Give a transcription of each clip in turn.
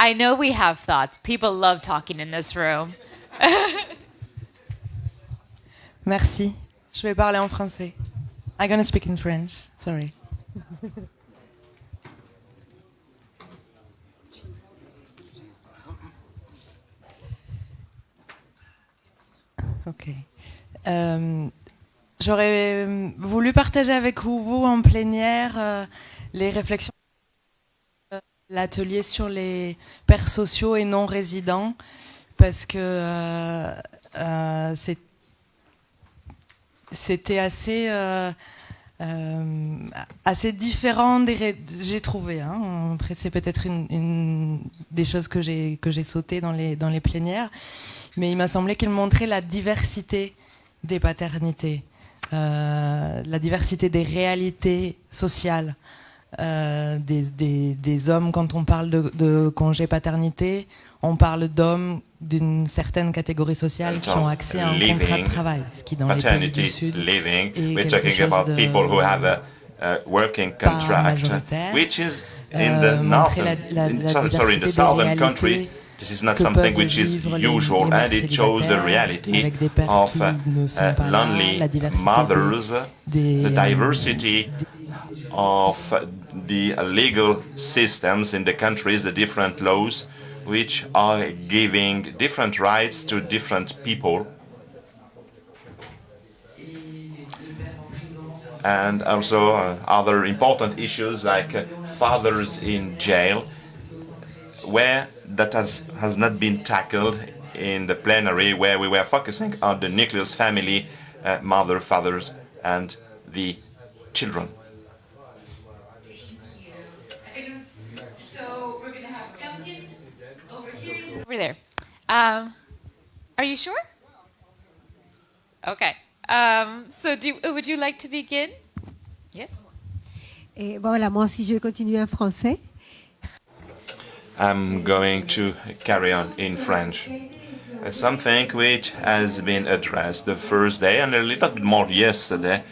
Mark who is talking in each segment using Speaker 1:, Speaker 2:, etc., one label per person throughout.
Speaker 1: I know we have thoughts. People love talking in this room.
Speaker 2: Merci. Je vais parler en français. I'm gonna speak in French. Sorry. Ok. J'aurais voulu partager avec vous en plénière les réflexions de l'atelier sur les pairs sociaux et non résidents, parce que c'était assez différent j'ai trouvé. Après, c'est peut-être une des choses que j'ai sautées dans les plénières, mais il m'a semblé qu'il montrait la diversité des paternités, la diversité des réalités sociales des hommes. Quand on parle de congé paternité, on parle d'hommes d'une certaine catégorie sociale qui ont accès à un contrat de travail, ce qui dans les pays du Sud est quelque chose de
Speaker 3: working
Speaker 2: pas
Speaker 3: contract,
Speaker 2: majoritaire.
Speaker 3: which is in the
Speaker 2: Montrer
Speaker 3: in the
Speaker 2: diversité
Speaker 3: southern
Speaker 2: des
Speaker 3: country.
Speaker 2: réalités
Speaker 3: This is not
Speaker 2: que
Speaker 3: something
Speaker 2: peuvent
Speaker 3: which is
Speaker 2: vivre
Speaker 3: usual,
Speaker 2: les mères
Speaker 3: and it shows the
Speaker 2: célibataires,
Speaker 3: reality
Speaker 2: avec des pères
Speaker 3: of
Speaker 2: qui ne sont pas là,
Speaker 3: lonely
Speaker 2: la diversité
Speaker 3: mothers,
Speaker 2: des
Speaker 3: the diversity of the legal systems in the countries, the different laws which are giving different rights to different people. And also other important issues like fathers in jail, where that has not been tackled in the plenary, where we were focusing on the nucleus family, mother, fathers, and the children.
Speaker 1: So we're going to have Duncan over here. Over there. Are you sure? Okay. So would you like to begin? Yes.
Speaker 4: Voilà, moi aussi je vais continuer en français.
Speaker 3: I'm going to carry on in French. Something which has been addressed the first day and a little bit more yesterday,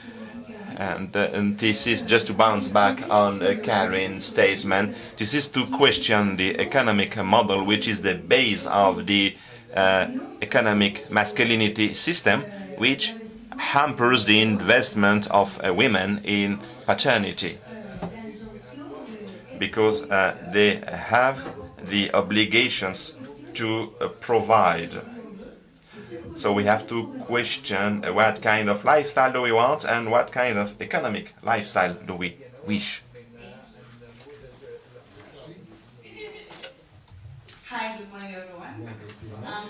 Speaker 3: and this is just to bounce back on Karin's statement. This is to question the economic model, which is the base of the economic masculinity system, which hampers the investment of women in paternity, because they have the obligations to provide. So we have to question what kind of lifestyle do we want and what kind of economic lifestyle do we wish.
Speaker 5: Hi, good morning, everyone.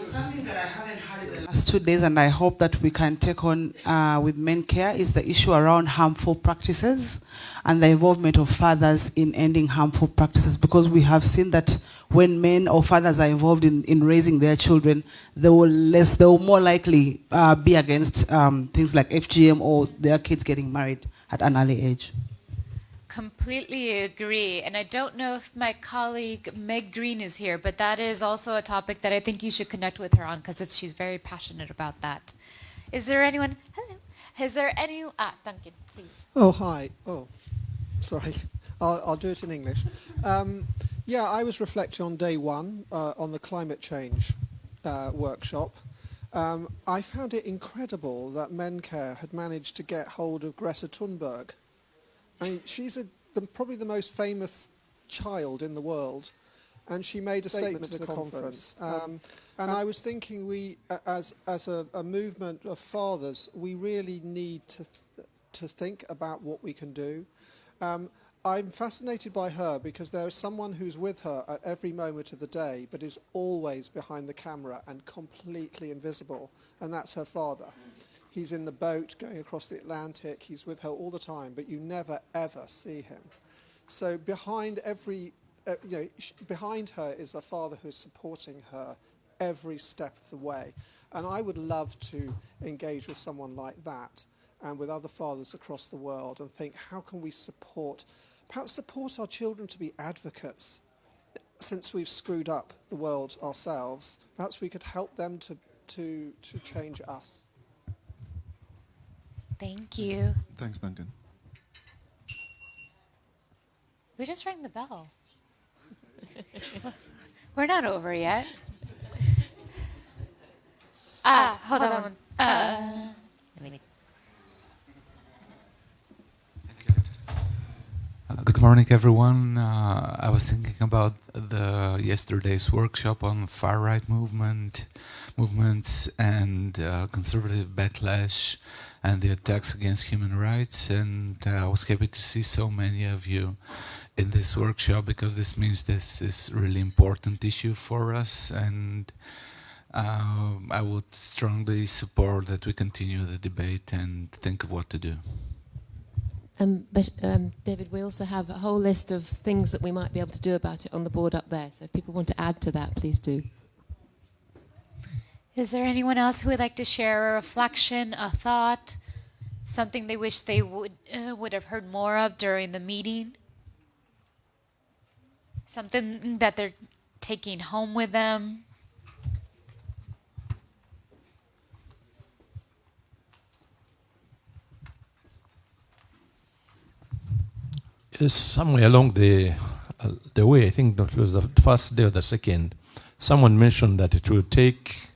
Speaker 5: Something that I haven't heard in the last 2 days, and I hope that we can take on with MenCare, is the issue around harmful practices and the involvement of fathers in ending harmful practices, because we have seen that when men or fathers are involved in raising their children, they will more likely be against things like FGM or their kids getting married at an early age.
Speaker 1: Completely agree. And I don't know if my colleague Meg Green is here, but that is also a topic that I think you should connect with her on, because she's very passionate about that. Is there anyone? Hello. Is there any? Duncan, please.
Speaker 6: Oh, hi. Oh, sorry. I'll do it in English. Yeah, I was reflecting on day one on the climate change workshop. I found it incredible that MenCare had managed to get hold of Greta Thunberg. I mean, she's probably the most famous child in the world, and she made a statement to the conference. And I was thinking, we, as a movement of fathers, we really need to think about what we can do. I'm fascinated by her because there is someone who's with her at every moment of the day, but is always behind the camera and completely invisible, and that's her father. He's in the boat going across the Atlantic. He's with her all the time, but you never, ever see him. So behind behind her is a father who's supporting her every step of the way. And I would love to engage with someone like that and with other fathers across the world and think, how can we perhaps support our children to be advocates? Since we've screwed up the world ourselves, perhaps we could help them to change us.
Speaker 1: Thank you.
Speaker 7: Thanks, Duncan.
Speaker 1: We just rang the bells. We're not over yet. Hold on.
Speaker 7: Good morning, everyone. I was thinking about the yesterday's workshop on far-right movements and conservative backlash and the attacks against human rights, and I was happy to see so many of you in this workshop because this means this is a really important issue for us, and I would strongly support that we continue the debate and think of what to do.
Speaker 8: David, we also have a whole list of things that we might be able to do about it on the board up there. So if people want to add to that, please do.
Speaker 1: Is there anyone else who would like to share a reflection, a thought, something they wish they would have heard more of during the meeting? Something that they're taking home with them?
Speaker 9: Somewhere along the way, I think it was the first day or the second, someone mentioned that it will take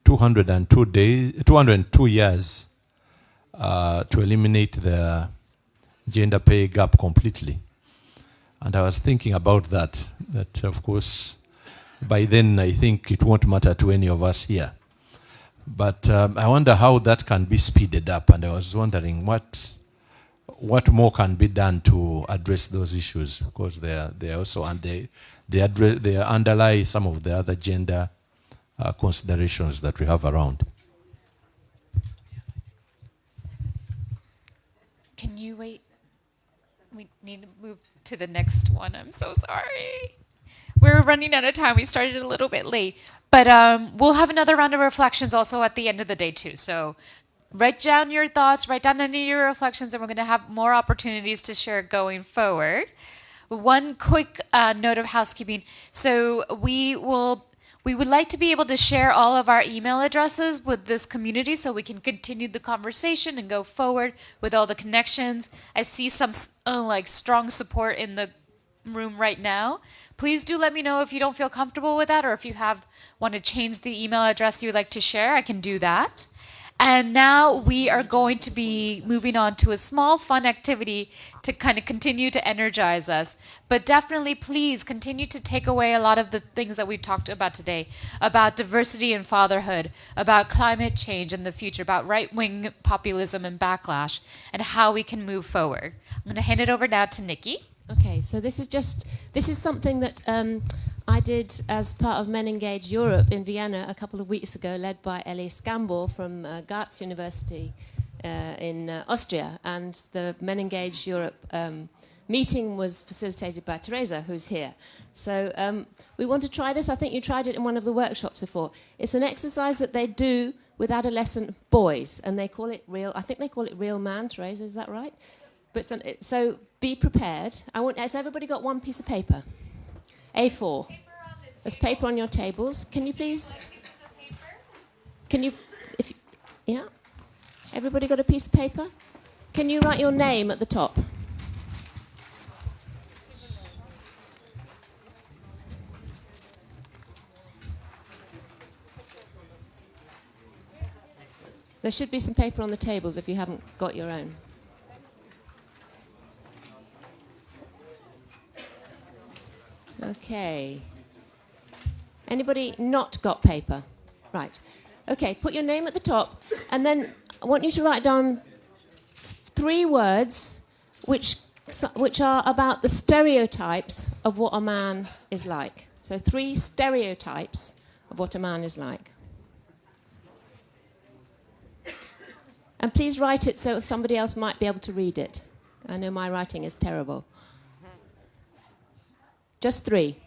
Speaker 9: 202 years to eliminate the gender pay gap completely. And I was thinking about that of course, by then I think it won't matter to any of us here. But I wonder how that can be speeded up, and I was wondering what more can be done to address those issues, because they also, and they underlie some of the other gender considerations that we have around.
Speaker 1: Can you wait? We need to move to the next one. I'm so sorry. We're running out of time. We started a little bit late. But we'll have another round of reflections also at the end of the day too. So write down your thoughts, write down any of your reflections, and we're going to have more opportunities to share going forward. One quick note of housekeeping. So we would like to be able to share all of our email addresses with this community so we can continue the conversation and go forward with all the connections. I see some strong support in the room right now. Please do let me know if you don't feel comfortable with that, or if you want to change the email address you would like to share. I can do that. And now we are going to be moving on to a small fun activity to kind of continue to energize us. But definitely, please continue to take away a lot of the things that we talked about today, about diversity and fatherhood, about climate change in the future, about right-wing populism and backlash, and how we can move forward. I'm going to hand it over now to Nikki.
Speaker 8: Okay, so this is something that I did as part of Men Engage Europe in Vienna a couple of weeks ago, led by Ellie Scambor from Graz University in Austria. And the Men Engage Europe meeting was facilitated by Teresa, who's here. So we want to try this. I think you tried it in one of the workshops before. It's an exercise that they do with adolescent boys, and they call it I think they call it Real Man, Teresa, is that right? But so be prepared. Has everybody got one piece of paper? A4. There's paper on your tables. Can you please? Yeah? Everybody got a piece of paper? Can you write your name at the top? There should be some paper on the tables if you haven't got your own. Okay. Anybody not got paper? Right. Okay, put your name at the top, and then I want you to write down 3 words which are about the stereotypes of what a man is like. So 3 stereotypes of what a man is like. And please write it so somebody else might be able to read it. I know my writing is terrible. Just 3.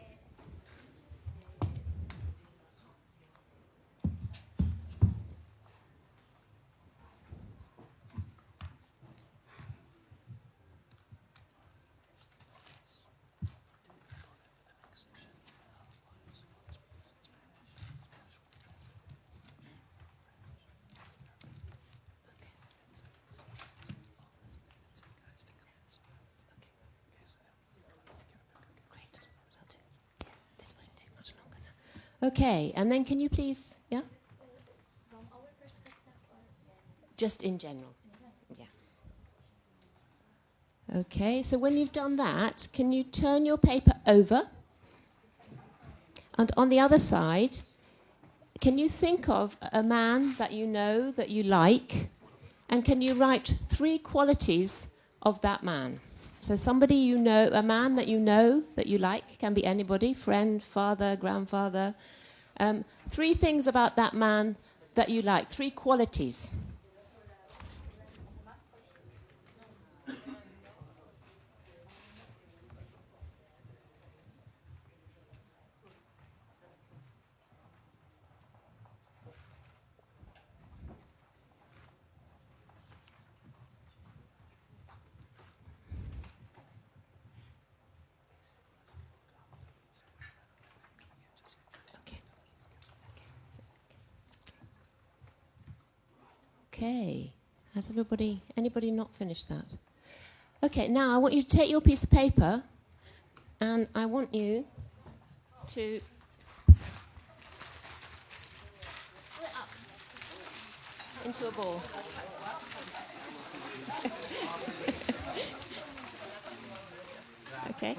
Speaker 8: Okay, and then can you please, yeah? Just in general. Yeah. Okay, so when you've done that, can you turn your paper over? And on the other side, can you think of a man that you know, that you like, and can you write 3 qualities of that man? So somebody you know, a man that you know, that you like, can be anybody, friend, father, grandfather. 3 things about that man that you like, 3 qualities. Okay, has anybody not finished that? Okay, now I want you to take your piece of paper and I want you to split up into a ball. Okay,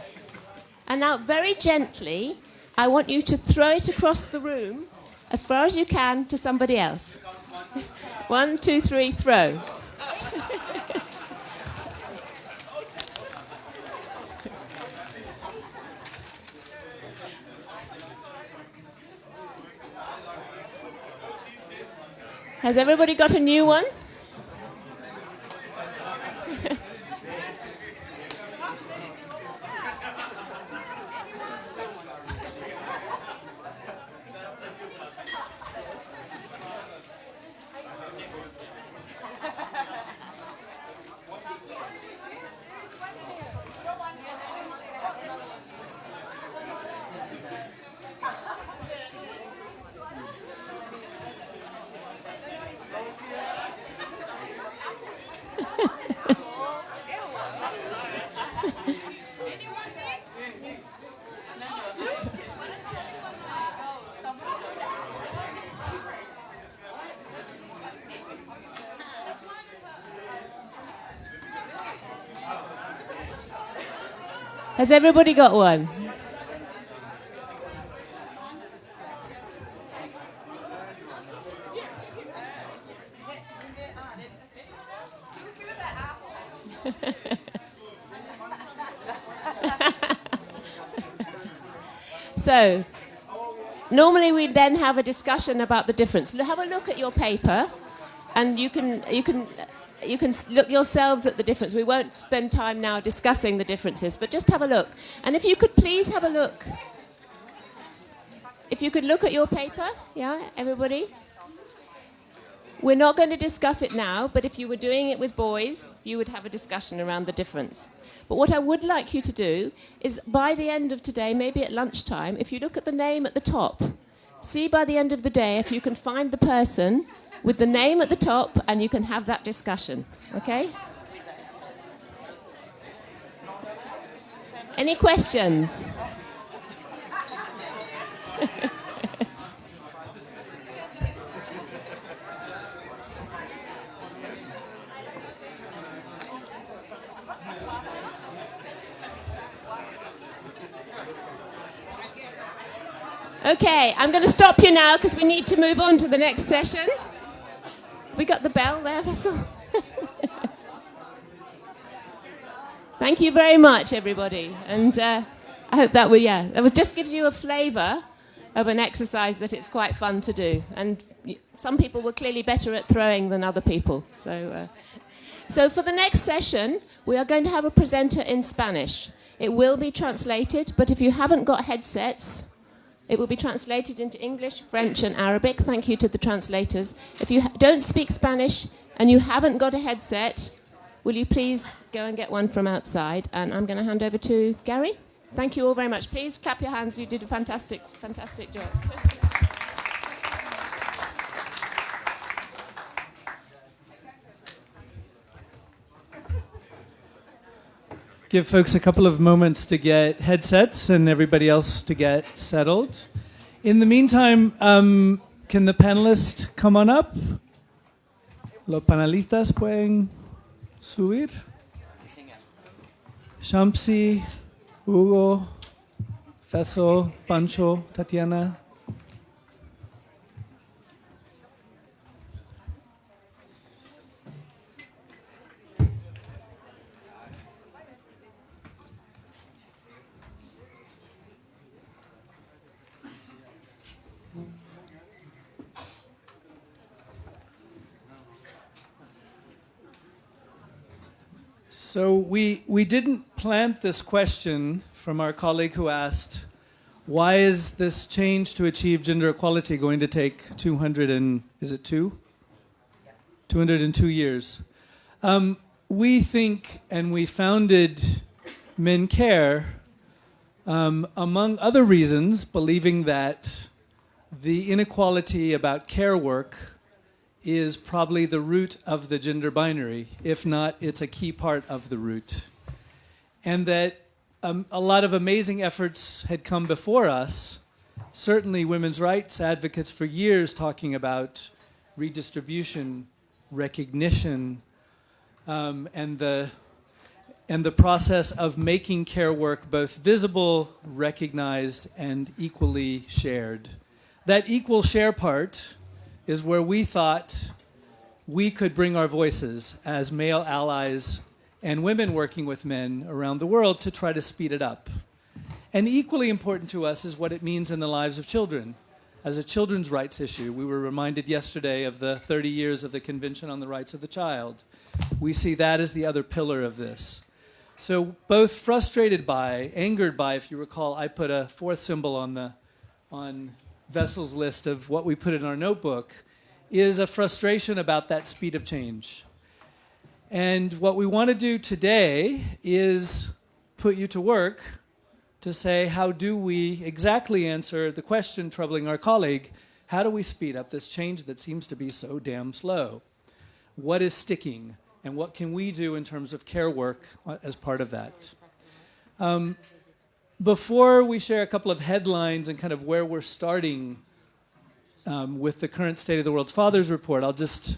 Speaker 8: and now very gently, I want you to throw it across the room as far as you can to somebody else. 1, 2, 3, throw. Has everybody got a new one? Has everybody got one? So, normally we then have a discussion about the difference. Have a look at your paper, and you can look yourselves at the difference. We won't spend time now discussing the differences, but just have a look. And if you could please have a look. If you could look at your paper, yeah, everybody? We're not going to discuss it now, but if you were doing it with boys, you would have a discussion around the difference. But what I would like you to do is, by the end of today, maybe at lunchtime, if you look at the name at the top, see by the end of the day if you can find the person with the name at the top, and you can have that discussion, okay? Any questions? Okay, I'm going to stop you now because we need to move on to the next session. We got the bell there, Vessel. Thank you very much, everybody. And I hope that that just gives you a flavour of an exercise that it's quite fun to do. And some people were clearly better at throwing than other people. So for the next session, we are going to have a presenter in Spanish. It will be translated, but if you haven't got headsets, it will be translated into English, French, and Arabic. Thank you to the translators. If you don't speak Spanish and you haven't got a headset, will you please go and get one from outside? And I'm going to hand over to Gary. Thank you all very much. Please clap your hands. You did a fantastic, fantastic job.
Speaker 10: Give folks a couple of moments to get headsets and everybody else to get settled. In the meantime, can the panelists come on up? Los panelistas pueden subir. Shamsi, Hugo, Fesso, Pancho, Tatiana. So we didn't plant this question from our colleague who asked, why is this change to achieve gender equality going to take 202 years? We think, and we founded MenCare, among other reasons, believing that the inequality about care work is probably the root of the gender binary. If not, it's a key part of the root. And that a lot of amazing efforts had come before us, certainly women's rights advocates for years talking about redistribution, recognition, and the process of making care work both visible, recognized, and equally shared. That equal share part is where we thought we could bring our voices as male allies and women working with men around the world to try to speed it up. And equally important to us is what it means in the lives of children. As a children's rights issue, we were reminded yesterday of the 30 years of the Convention on the Rights of the Child. We see that as the other pillar of this. So both frustrated by, angered by, if you recall, I put a fourth symbol on Vessel's list of what we put in our notebook, is a frustration about that speed of change. And what we want to do today is put you to work to say, how do we exactly answer the question troubling our colleague, how do we speed up this change that seems to be so damn slow? What is sticking? And what can we do in terms of care work as part of that? Before we share a couple of headlines and kind of where we're starting with the current State of the World's Fathers report, I'll just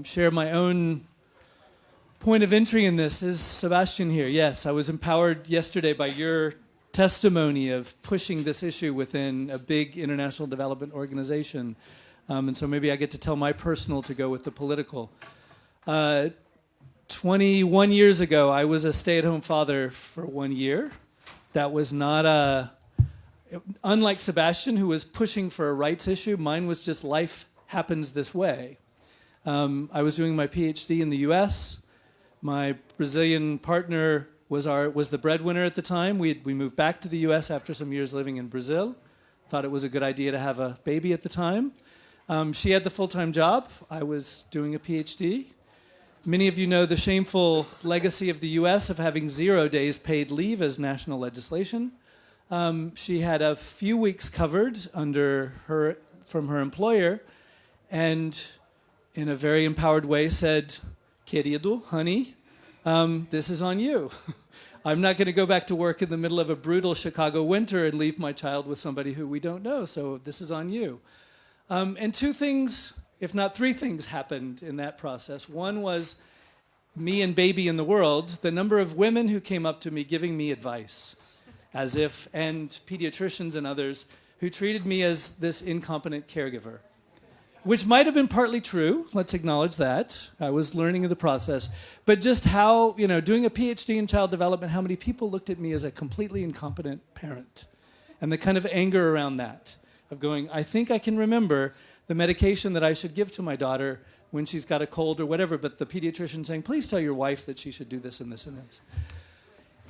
Speaker 10: share my own point of entry in this. Is Sebastian here? Yes, I was empowered yesterday by your testimony of pushing this issue within a big international development organization. And so maybe I get to tell my personal to go with the political. 21 years ago, I was a stay-at-home father for 1 year. That was not unlike Sebastian, who was pushing for a rights issue, mine was just life happens this way. I was doing my PhD in the US. My Brazilian partner was the breadwinner at the time. We moved back to the US after some years living in Brazil. Thought it was a good idea to have a baby at the time. She had the full-time job. I was doing a PhD. Many of you know the shameful legacy of the US of having 0 days paid leave as national legislation. She had a few weeks covered from her employer, and in a very empowered way said, "Querido, honey, this is on you. I'm not going to go back to work in the middle of a brutal Chicago winter and leave my child with somebody who we don't know, so this is on you." And two things, if not three things, happened in that process. One was me and baby in the world, the number of women who came up to me giving me advice, and pediatricians and others who treated me as this incompetent caregiver, which might have been partly true. Let's acknowledge that. I was learning in the process. But just how, doing a PhD in child development, how many people looked at me as a completely incompetent parent, and the kind of anger around that, of going, I think I can remember the medication that I should give to my daughter when she's got a cold or whatever, but the pediatrician saying, please tell your wife that she should do this and this and this.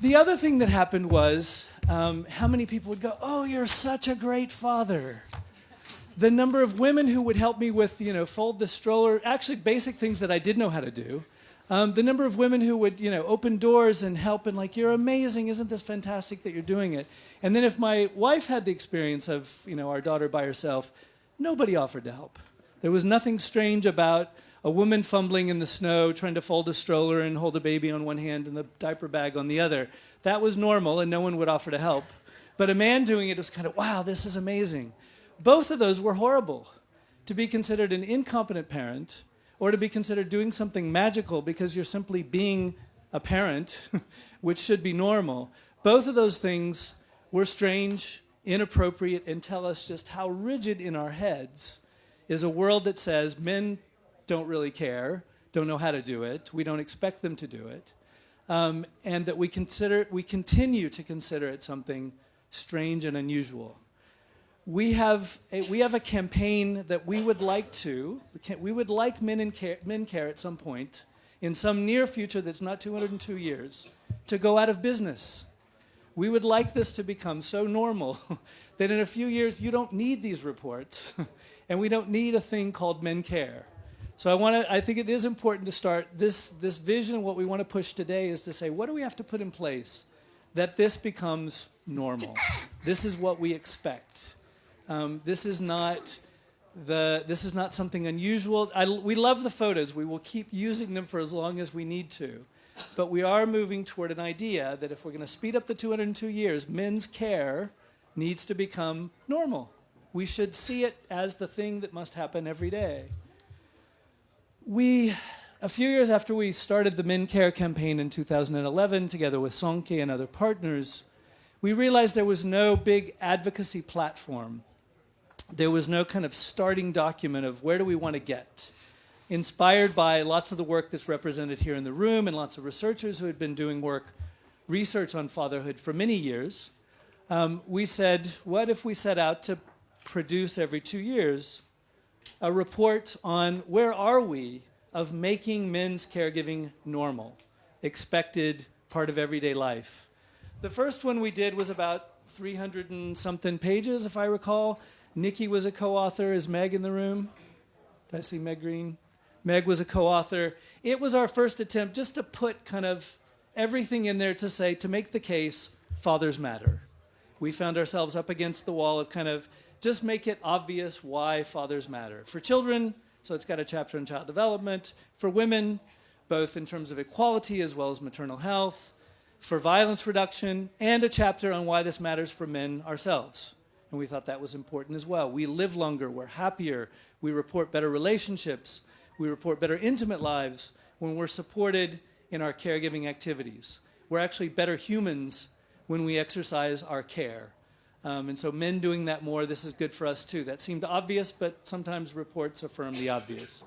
Speaker 10: The other thing that happened was how many people would go, oh, you're such a great father. The number of women who would help me with, fold the stroller, actually basic things that I did know how to do. The number of women who would, open doors and help and like, you're amazing, isn't this fantastic that you're doing it? And then if my wife had the experience of, our daughter by herself, nobody offered to help. There was nothing strange about a woman fumbling in the snow, trying to fold a stroller and hold a baby on one hand and the diaper bag on the other. That was normal and no one would offer to help. But a man doing it was kind of, wow, this is amazing. Both of those were horrible. To be considered an incompetent parent or to be considered doing something magical because you're simply being a parent, which should be normal. Both of those things were strange, inappropriate, and tell us just how rigid in our heads is a world that says men don't really care, don't know how to do it, we don't expect them to do it, and that we continue to consider it something strange and unusual. We have a campaign that we would like MenCare at some point, in some near future that's not 202 years, to go out of business. We would like this to become so normal that in a few years you don't need these reports and we don't need a thing called MenCare. So I think it is important to start this vision. What we want to push today is to say, what do we have to put in place that this becomes normal? This is what we expect. This is not something unusual. We love the photos. We will keep using them for as long as we need to. But we are moving toward an idea that if we're going to speed up the 202 years, men's care needs to become normal. We should see it as the thing that must happen every day. A few years after we started the MenCare campaign in 2011, together with Sonke and other partners, we realized there was no big advocacy platform. There was no kind of starting document of where do we want to get. Inspired by lots of the work that's represented here in the room and lots of researchers who had been doing research on fatherhood for many years, we said, what if we set out to produce every 2 years a report on where are we of making men's caregiving normal, expected part of everyday life. The first one we did was about 300 and something pages, if I recall. Nikki was a co-author. Is Meg in the room? Did I see Meg Green? Meg was a co-author. It was our first attempt just to put kind of everything in there to make the case, fathers matter. We found ourselves up against the wall of kind of just make it obvious why fathers matter. For children, so it's got a chapter on child development. For women, both in terms of equality as well as maternal health. For violence reduction, and a chapter on why this matters for men ourselves. And we thought that was important as well. We live longer, we're happier, we report better relationships, we report better intimate lives when we're supported in our caregiving activities. We're actually better humans when we exercise our care. And so men doing that more, this is good for us too. That seemed obvious, but sometimes reports affirm the obvious.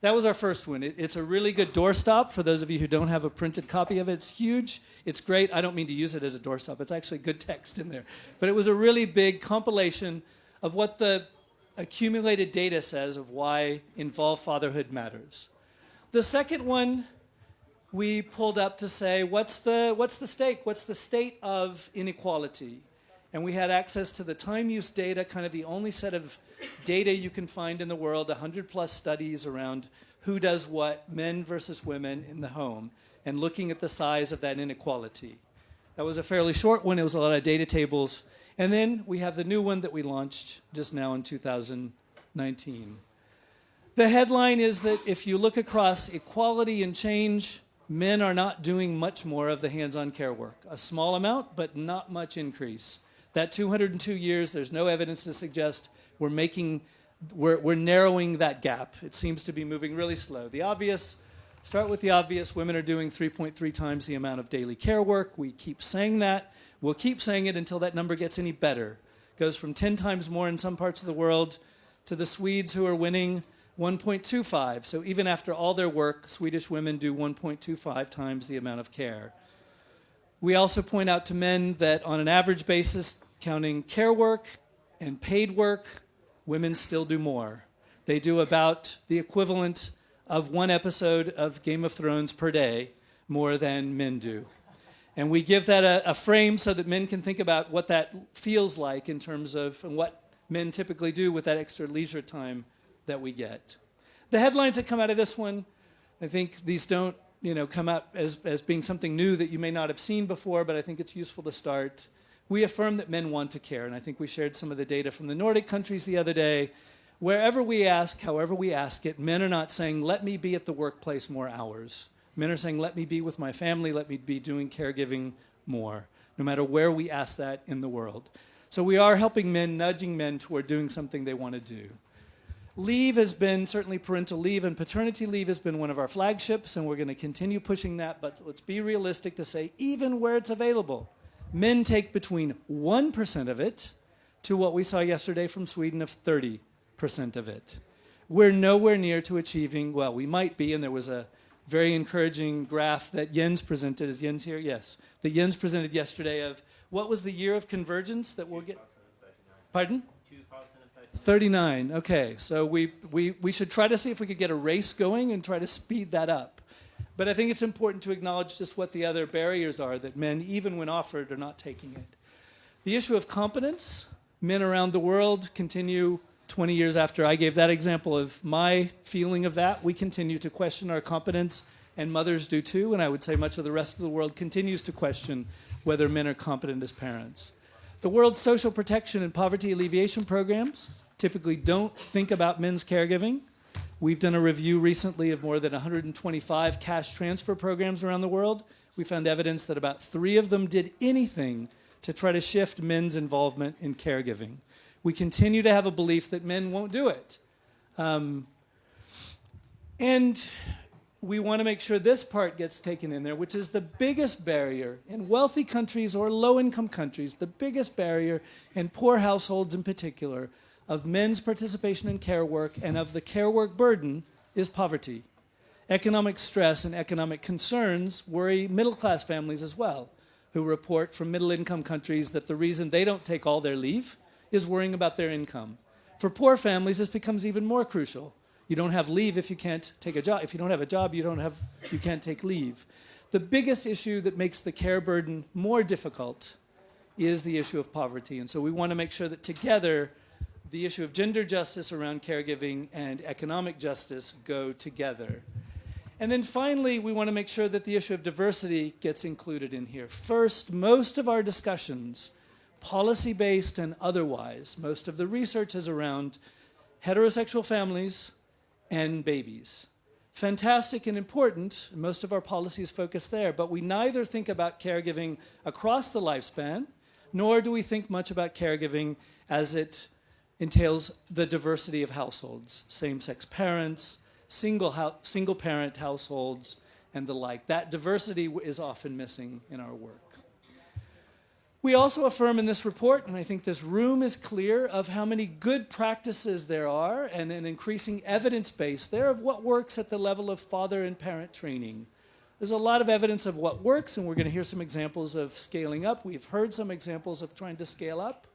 Speaker 10: That was our first one. It's a really good doorstop for those of you who don't have a printed copy of it. It's huge. It's great. I don't mean to use it as a doorstop. It's actually good text in there. But it was a really big compilation of what the accumulated data says of why involved fatherhood matters. The second one we pulled up to say, what's the stake? What's the state of inequality? And we had access to the time use data, kind of the only set of data you can find in the world, 100 plus studies around who does what, men versus women in the home, and looking at the size of that inequality. That was a fairly short one. It was a lot of data tables. And then we have the new one that we launched just now in 2019. The headline is that if you look across equality and change, men are not doing much more of the hands-on care work. A small amount, but not much increase. That 202 years, there's no evidence to suggest we're narrowing that gap. It seems to be moving really slow. Start with the obvious, women are doing 3.3 times the amount of daily care work. We keep saying that. We'll keep saying it until that number gets any better. Goes from 10 times more in some parts of the world to the Swedes who are winning 1.25. So even after all their work, Swedish women do 1.25 times the amount of care. We also point out to men that on an average basis, counting care work and paid work, women still do more. They do about the equivalent of one episode of Game of Thrones per day, more than men do. And we give that a frame so that men can think about what that feels like in terms of what men typically do with that extra leisure time that we get. The headlines that come out of this one, I think these don't come out as being something new that you may not have seen before, but I think it's useful to start. We affirm that men want to care, and I think we shared some of the data from the Nordic countries the other day. Wherever we ask, however we ask it, men are not saying, let me be at the workplace more hours. Men are saying, let me be with my family, let me be doing caregiving more, no matter where we ask that in the world. So we are helping men, nudging men toward doing something they want to do. Leave has been, certainly parental leave and paternity leave has been one of our flagships, and we're going to continue pushing that, but let's be realistic to say even where it's available, men take between 1% of it to what we saw yesterday from Sweden of 30% of it. We're nowhere near to achieving, well, we might be, and there was a very encouraging graph that Jens presented. Is Jens here? Yes. That Jens presented yesterday of what was the year of convergence that we'll get? Pardon? 39. Okay, so we should try to see if we could get a race going and try to speed that up. But I think it's important to acknowledge just what the other barriers are that men, even when offered, are not taking it. The issue of competence, men around the world continue 20 years after I gave that example of my feeling of that, we continue to question our competence, and mothers do too, and I would say much of the rest of the world continues to question whether men are competent as parents. The world's social protection and poverty alleviation programs typically don't think about men's caregiving. We've done a review recently of more than 125 cash transfer programs around the world. We found evidence that about 3 of them did anything to try to shift men's involvement in caregiving. We continue to have a belief that men won't do it. And we want to make sure this part gets taken in there, which is the biggest barrier in wealthy countries or low-income countries, the biggest barrier in poor households in particular of men's participation in care work and of the care work burden is poverty. Economic stress and economic concerns worry middle-class families as well, who report from middle-income countries that the reason they don't take all their leave is worrying about their income. For poor families, this becomes even more crucial. You don't have leave if you can't take a job. If you don't have a job, you can't take leave. The biggest issue that makes the care burden more difficult is the issue of poverty. And so we want to make sure that together, the issue of gender justice around caregiving and economic justice go together. And then finally, we want to make sure that the issue of diversity gets included in here. First, most of our discussions, policy-based and otherwise, most of the research is around heterosexual families and babies. Fantastic and important, most of our policies focus there, but we neither think about caregiving across the lifespan, nor do we think much about caregiving as it entails the diversity of households, same-sex parents, single-parent households, and the like. That diversity is often missing in our work. We also affirm in this report, and I think this room is clear, of how many good practices there are and an increasing evidence base there of what works at the level of father and parent training. There's a lot of evidence of what works, and we're going to hear some examples of scaling up. We've heard some examples of trying to scale up.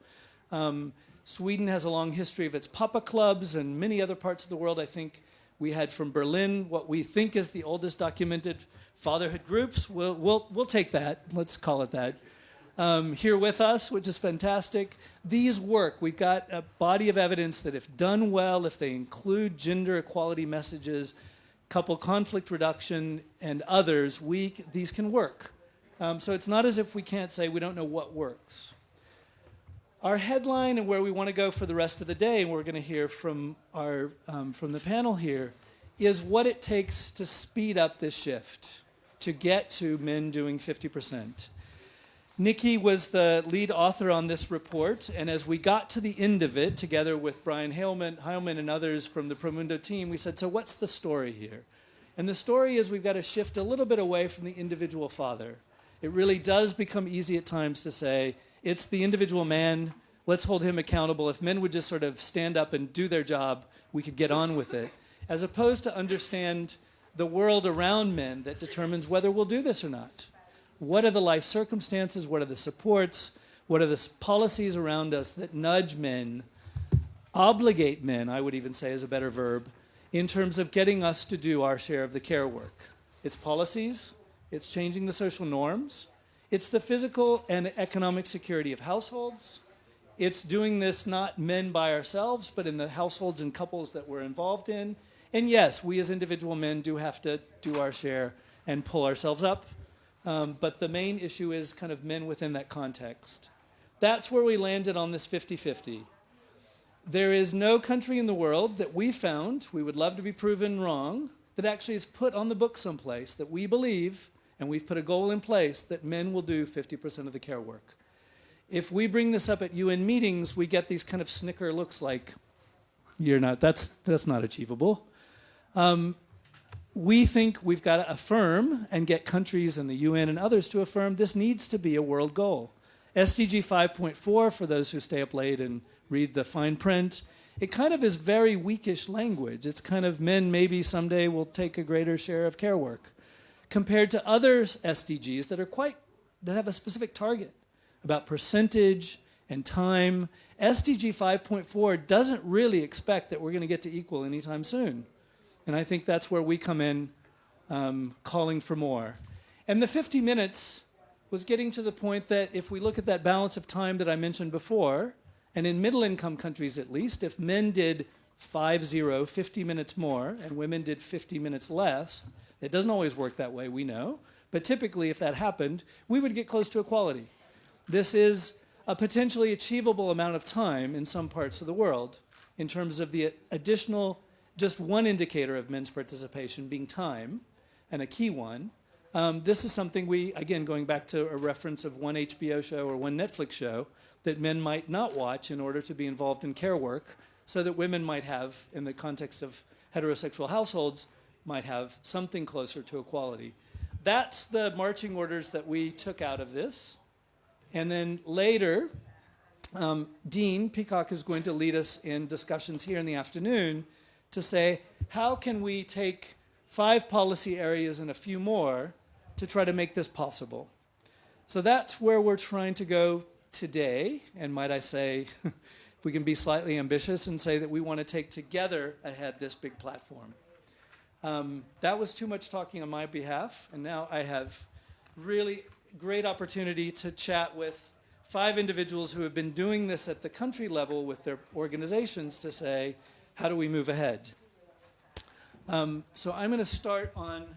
Speaker 10: Sweden has a long history of its Papa clubs, and many other parts of the world. I think we had from Berlin what we think is the oldest documented fatherhood groups. We'll take that. Let's call it that. Here with us, which is fantastic. These work. We've got a body of evidence that if done well, if they include gender equality messages, couple conflict reduction, and others, these can work. So it's not as if we can't say we don't know what works. Our headline and where we want to go for the rest of the day, and we're going to hear from the panel here, is what it takes to speed up this shift, to get to men doing 50%. Nikki was the lead author on this report, and as we got to the end of it, together with Brian Heilman and others from the Promundo team, we said, so what's the story here? And the story is we've got to shift a little bit away from the individual father. It really does become easy at times to say, it's the individual man, let's hold him accountable. If men would just sort of stand up and do their job, we could get on with it. As opposed to understand the world around men that determines whether we'll do this or not. What are the life circumstances? What are the supports? What are the policies around us that nudge men, obligate men, I would even say is a better verb, in terms of getting us to do our share of the care work? It's policies, it's changing the social norms, it's the physical and economic security of households, it's doing this not men by ourselves, but in the households and couples that we're involved in. And yes, we as individual men do have to do our share and pull ourselves up. But the main issue is kind of men within that context. That's where we landed on this 50-50. There is no country in the world that we found, we would love to be proven wrong, that actually is put on the book someplace that we believe, And we've put a goal in place that men will do 50% of the care work. If we bring this up at UN meetings, we get these kind of snicker looks like, that's not achievable. We think we've got to affirm and get countries and the UN and others to affirm this needs to be a world goal. SDG 5.4, for those who stay up late and read the fine print, it kind of is very weakish language. It's kind of men maybe someday will take a greater share of care work, compared to other SDGs that have a specific target about percentage and time. SDG 5.4 doesn't really expect that we're going to get to equal anytime soon. And I think that's where we come in, calling for more. And the 50 minutes was getting to the point that if we look at that balance of time that I mentioned before, and in middle-income countries at least, if men did 50 minutes more, and women did 50 minutes less, it doesn't always work that way, we know, but typically if that happened, we would get close to equality. This is a potentially achievable amount of time in some parts of the world in terms of the additional, just one indicator of men's participation being time, and a key one. This is something we, again, going back to a reference of one HBO show or one Netflix show, that men might not watch in order to be involved in care work, so that women might have, in the context of heterosexual households, might have something closer to equality. That's the marching orders that we took out of this. And then later, Dean Peacock is going to lead us in discussions here in the afternoon to say, how can we take 5 policy areas and a few more to try to make this possible? So that's where we're trying to go today. And might I say, if we can be slightly ambitious and say that we want to take together ahead this big platform. That was too much talking on my behalf, and now I have really great opportunity to chat with 5 individuals who have been doing this at the country level with their organizations to say, how do we move ahead? So I'm going to start on,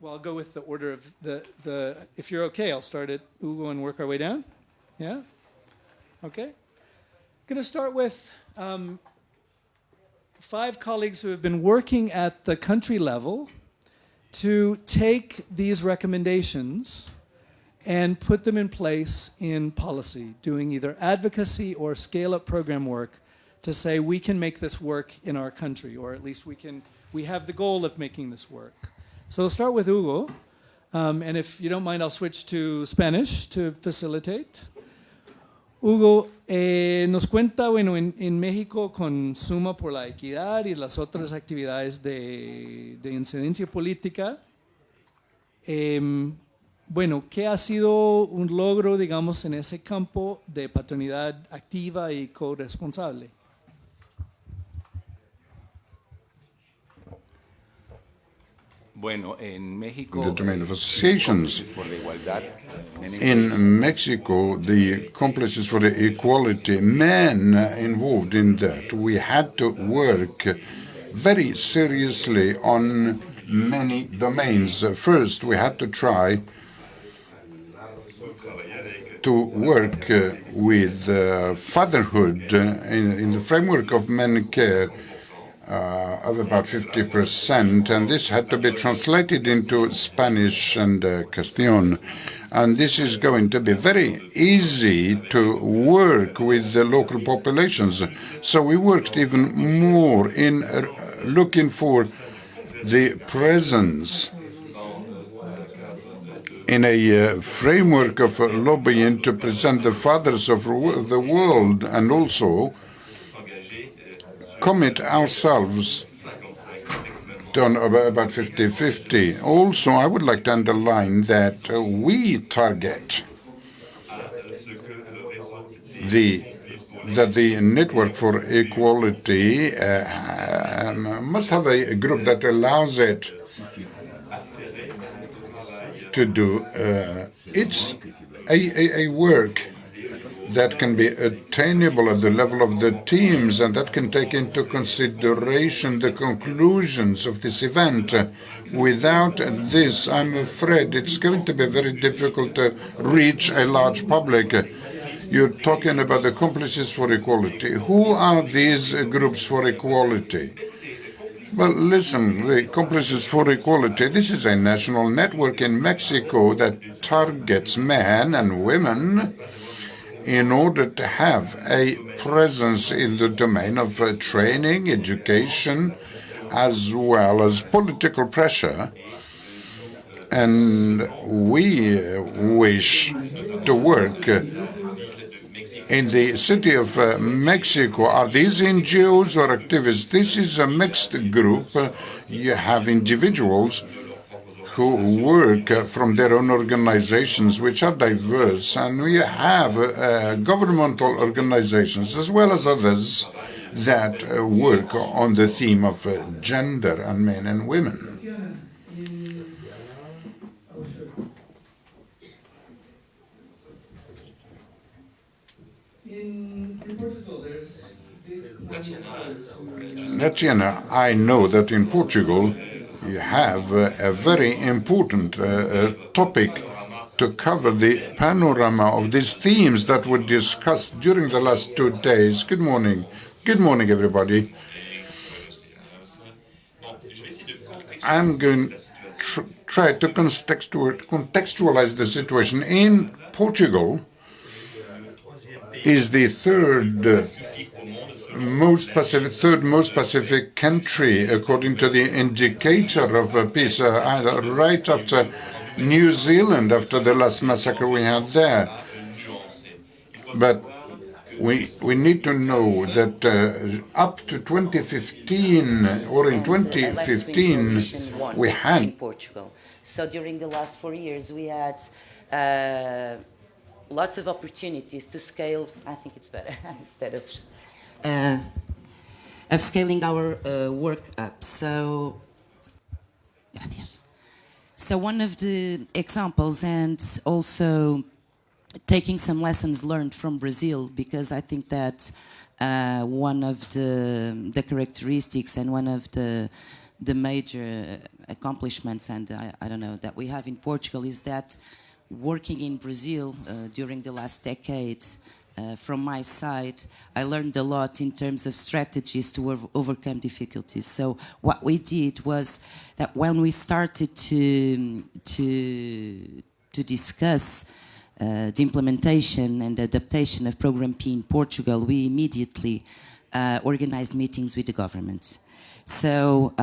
Speaker 10: well, I'll go with the order of the if you're okay, I'll start at Ugo and work our way down. Yeah? Okay. Going to start with 5 colleagues who have been working at the country level to take these recommendations and put them in place in policy, doing either advocacy or scale-up program work to say we can make this work in our country, or at least we have the goal of making this work. So we'll start with Ugo, and if you don't mind, I'll switch to Spanish to facilitate. Hugo, nos cuenta, bueno, en México con Suma por la Equidad y las otras actividades de incidencia política, bueno, ¿qué ha sido un logro, digamos, en ese campo de paternidad activa y corresponsable?
Speaker 11: Bueno, en México,
Speaker 12: in the domain of associations. In Mexico, the Complexes for the Equality, men involved in that, we had to work very seriously on many domains. First, we had to try to work with fatherhood in the framework of MenCare of about 50%, and this had to be translated into Spanish and Castilian. And this is going to be very easy to work with the local populations. So we worked even more in looking for the presence in a framework of lobbying to present the fathers of the world, and also commit ourselves to about 50-50. Also, I would like to underline that we target that the Network for Equality must have a group that allows it to do it's a work that can be attainable at the level of the teams, and that can take into consideration the conclusions of this event. Without this, I'm afraid it's going to be very difficult to reach a large public. You're talking about the Complexes for Equality. Who are these groups for equality? Well, listen, the Accomplices for Equality, this is a national network in Mexico that targets men and women in order to have a presence in the domain of training, education, as well as political pressure. And we wish to work in the city of Mexico. Are these NGOs or activists? This is a mixed group. You have individuals who work from their own organizations, which are diverse, and we have governmental organizations as well as others that work on the theme of gender and men and women.
Speaker 10: In Portugal, there's big plans to...
Speaker 12: Natiana, I know that in Portugal you have a very important topic to cover the panorama of these themes that were discussed during the last 2 days. Good morning. Good morning, everybody. I'm going to try to contextualize the situation. In Portugal is the third most Pacific country, according to the indicator of peace, right after New Zealand, after the last massacre we had there. But we need to know that up to 2015, or in 2015, we had...
Speaker 13: in Portugal. So during the last 4 years, we had lots of opportunities to scale. I think it's better instead of scaling our work up. So, gracias. So one of the examples, and also taking some lessons learned from Brazil, because I think that one of the characteristics and one of the major accomplishments, and I don't know, that we have in Portugal is that working in Brazil during the last decades, from my side, I learned a lot in terms of strategies to overcome difficulties. So what we did was that when we started to discuss the implementation and the adaptation of Program P in Portugal, we immediately organized meetings with the government. So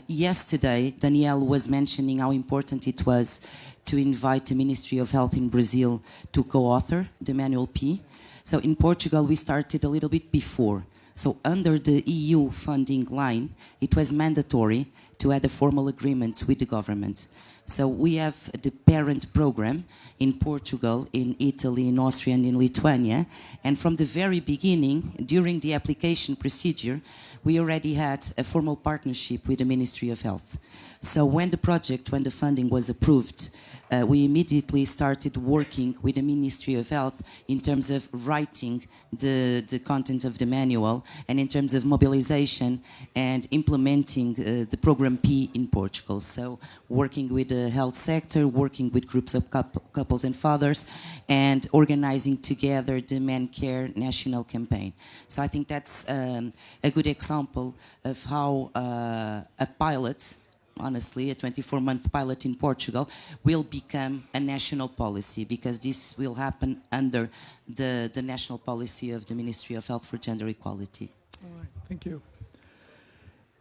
Speaker 13: yesterday, Danielle was mentioning how important it was to invite the Ministry of Health in Brazil to co-author the Manual P. So in Portugal, we started a little bit before. So under the EU funding line, it was mandatory to have a formal agreement with the government. So we have the parent program in Portugal, in Italy, in Austria, and in Lithuania. And from the very beginning, during the application procedure, we already had a formal partnership with the Ministry of Health. So when the funding was approved, we immediately started working with the Ministry of Health in terms of writing the content of the manual and in terms of mobilization and implementing the Program P in Portugal. So working with the health sector, working with groups of couples and fathers, and organizing together the MenCare national campaign. So I think that's a good example of how a pilot, honestly, a 24-month pilot in Portugal, will become a national policy, because this will happen under the national policy of the Ministry of Health for Gender Equality.
Speaker 10: All right, thank you.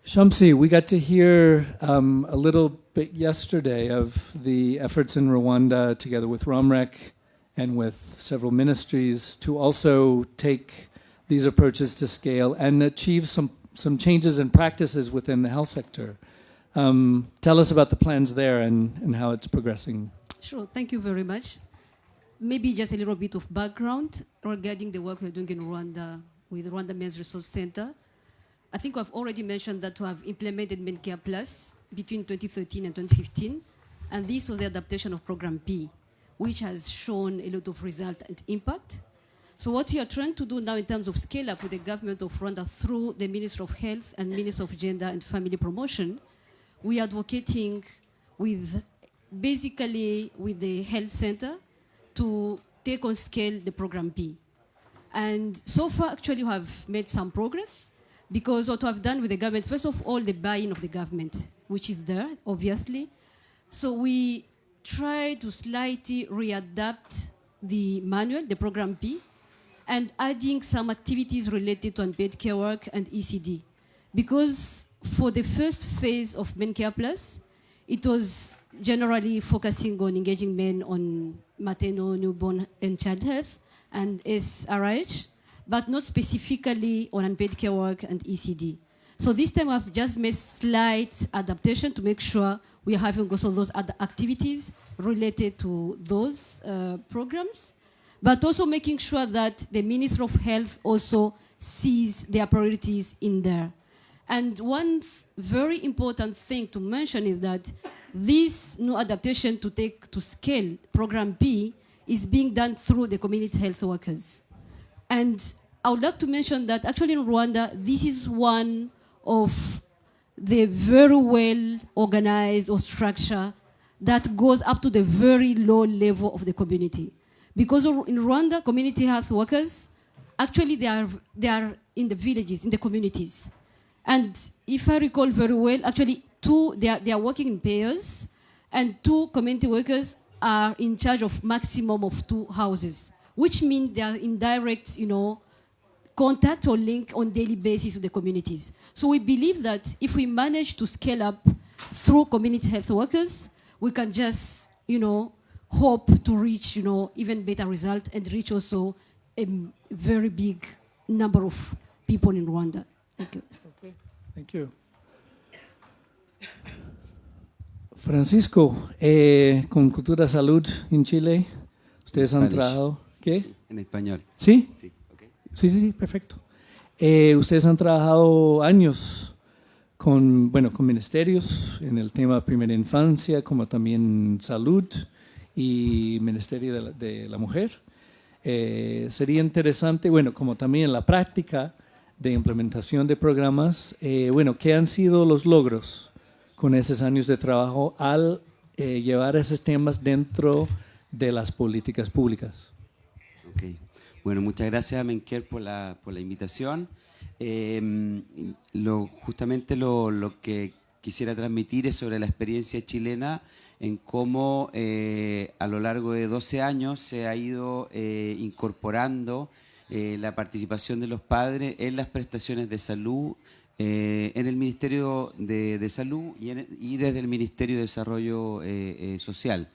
Speaker 10: Shamsi, we got to hear a little bit yesterday of the efforts in Rwanda together with ROMREC and with several ministries to also take these approaches to scale and achieve some changes in practices within the health sector. Tell us about the plans there and how it's progressing.
Speaker 14: Sure, thank you very much. Maybe just a little bit of background regarding the work we're doing in Rwanda with Rwanda Men's Resource Center. I think I've already mentioned that we have implemented MenCare Plus between 2013 and 2015, and this was the adaptation of Program P, which has shown a lot of result and impact. So what we are trying to do now in terms of scale up with the government of Rwanda through the Ministry of Health and Ministry of Gender and Family Promotion, we are advocating with the health center to take on scale the Program P. And so far, actually, we have made some progress. Because what I've done with the government, first of all, the buy-in of the government, which is there, obviously. So we try to slightly readapt the manual, the program P, and adding some activities related to unpaid care work and ECD. Because for the first phase of MenCare Plus, it was generally focusing on engaging men on maternal, newborn, and child health and SRH, but not specifically on unpaid care work and ECD. So this time I've just made slight adaptation to make sure we are having also those other activities related to those programs, but also making sure that the Minister of Health also sees their priorities in there. And one very important thing to mention is that this new adaptation to take to scale Program B is being done through the community health workers. And I would like to mention that actually in Rwanda, this is one of the very well organized or structure that goes up to the very low level of the community. Because in Rwanda, community health workers, actually they are in the villages, in the communities. And if I recall very well, actually they are working in pairs, and 2 community workers are in charge of maximum of 2 houses, which means they are in direct, contact or link on daily basis with the communities. So we believe that if we manage to scale up through community health workers, we can just, hope to reach, even better result and reach also a very big number of people in Rwanda. Thank you.
Speaker 10: Okay, thank you. Francisco, con Cultura Salud en Chile, ustedes han trabajado, ¿qué?
Speaker 15: En español.
Speaker 10: ¿Sí?
Speaker 15: Sí, okay.
Speaker 10: Sí, perfecto. Ustedes han trabajado años con ministerios en el tema primera infancia, como también salud y Ministerio de la Mujer. Sería interesante, como también la práctica de implementación de programas, ¿qué han sido los logros con esos años de trabajo al llevar esos temas dentro de las políticas públicas?
Speaker 15: Okay. Bueno, muchas gracias a MenCare por la invitación. Justamente lo que quisiera transmitir es sobre la experiencia chilena en cómo a lo largo de 12 años se ha ido incorporando la participación de los padres en las prestaciones de salud en el Ministerio de Salud y desde el Ministerio de Desarrollo Social.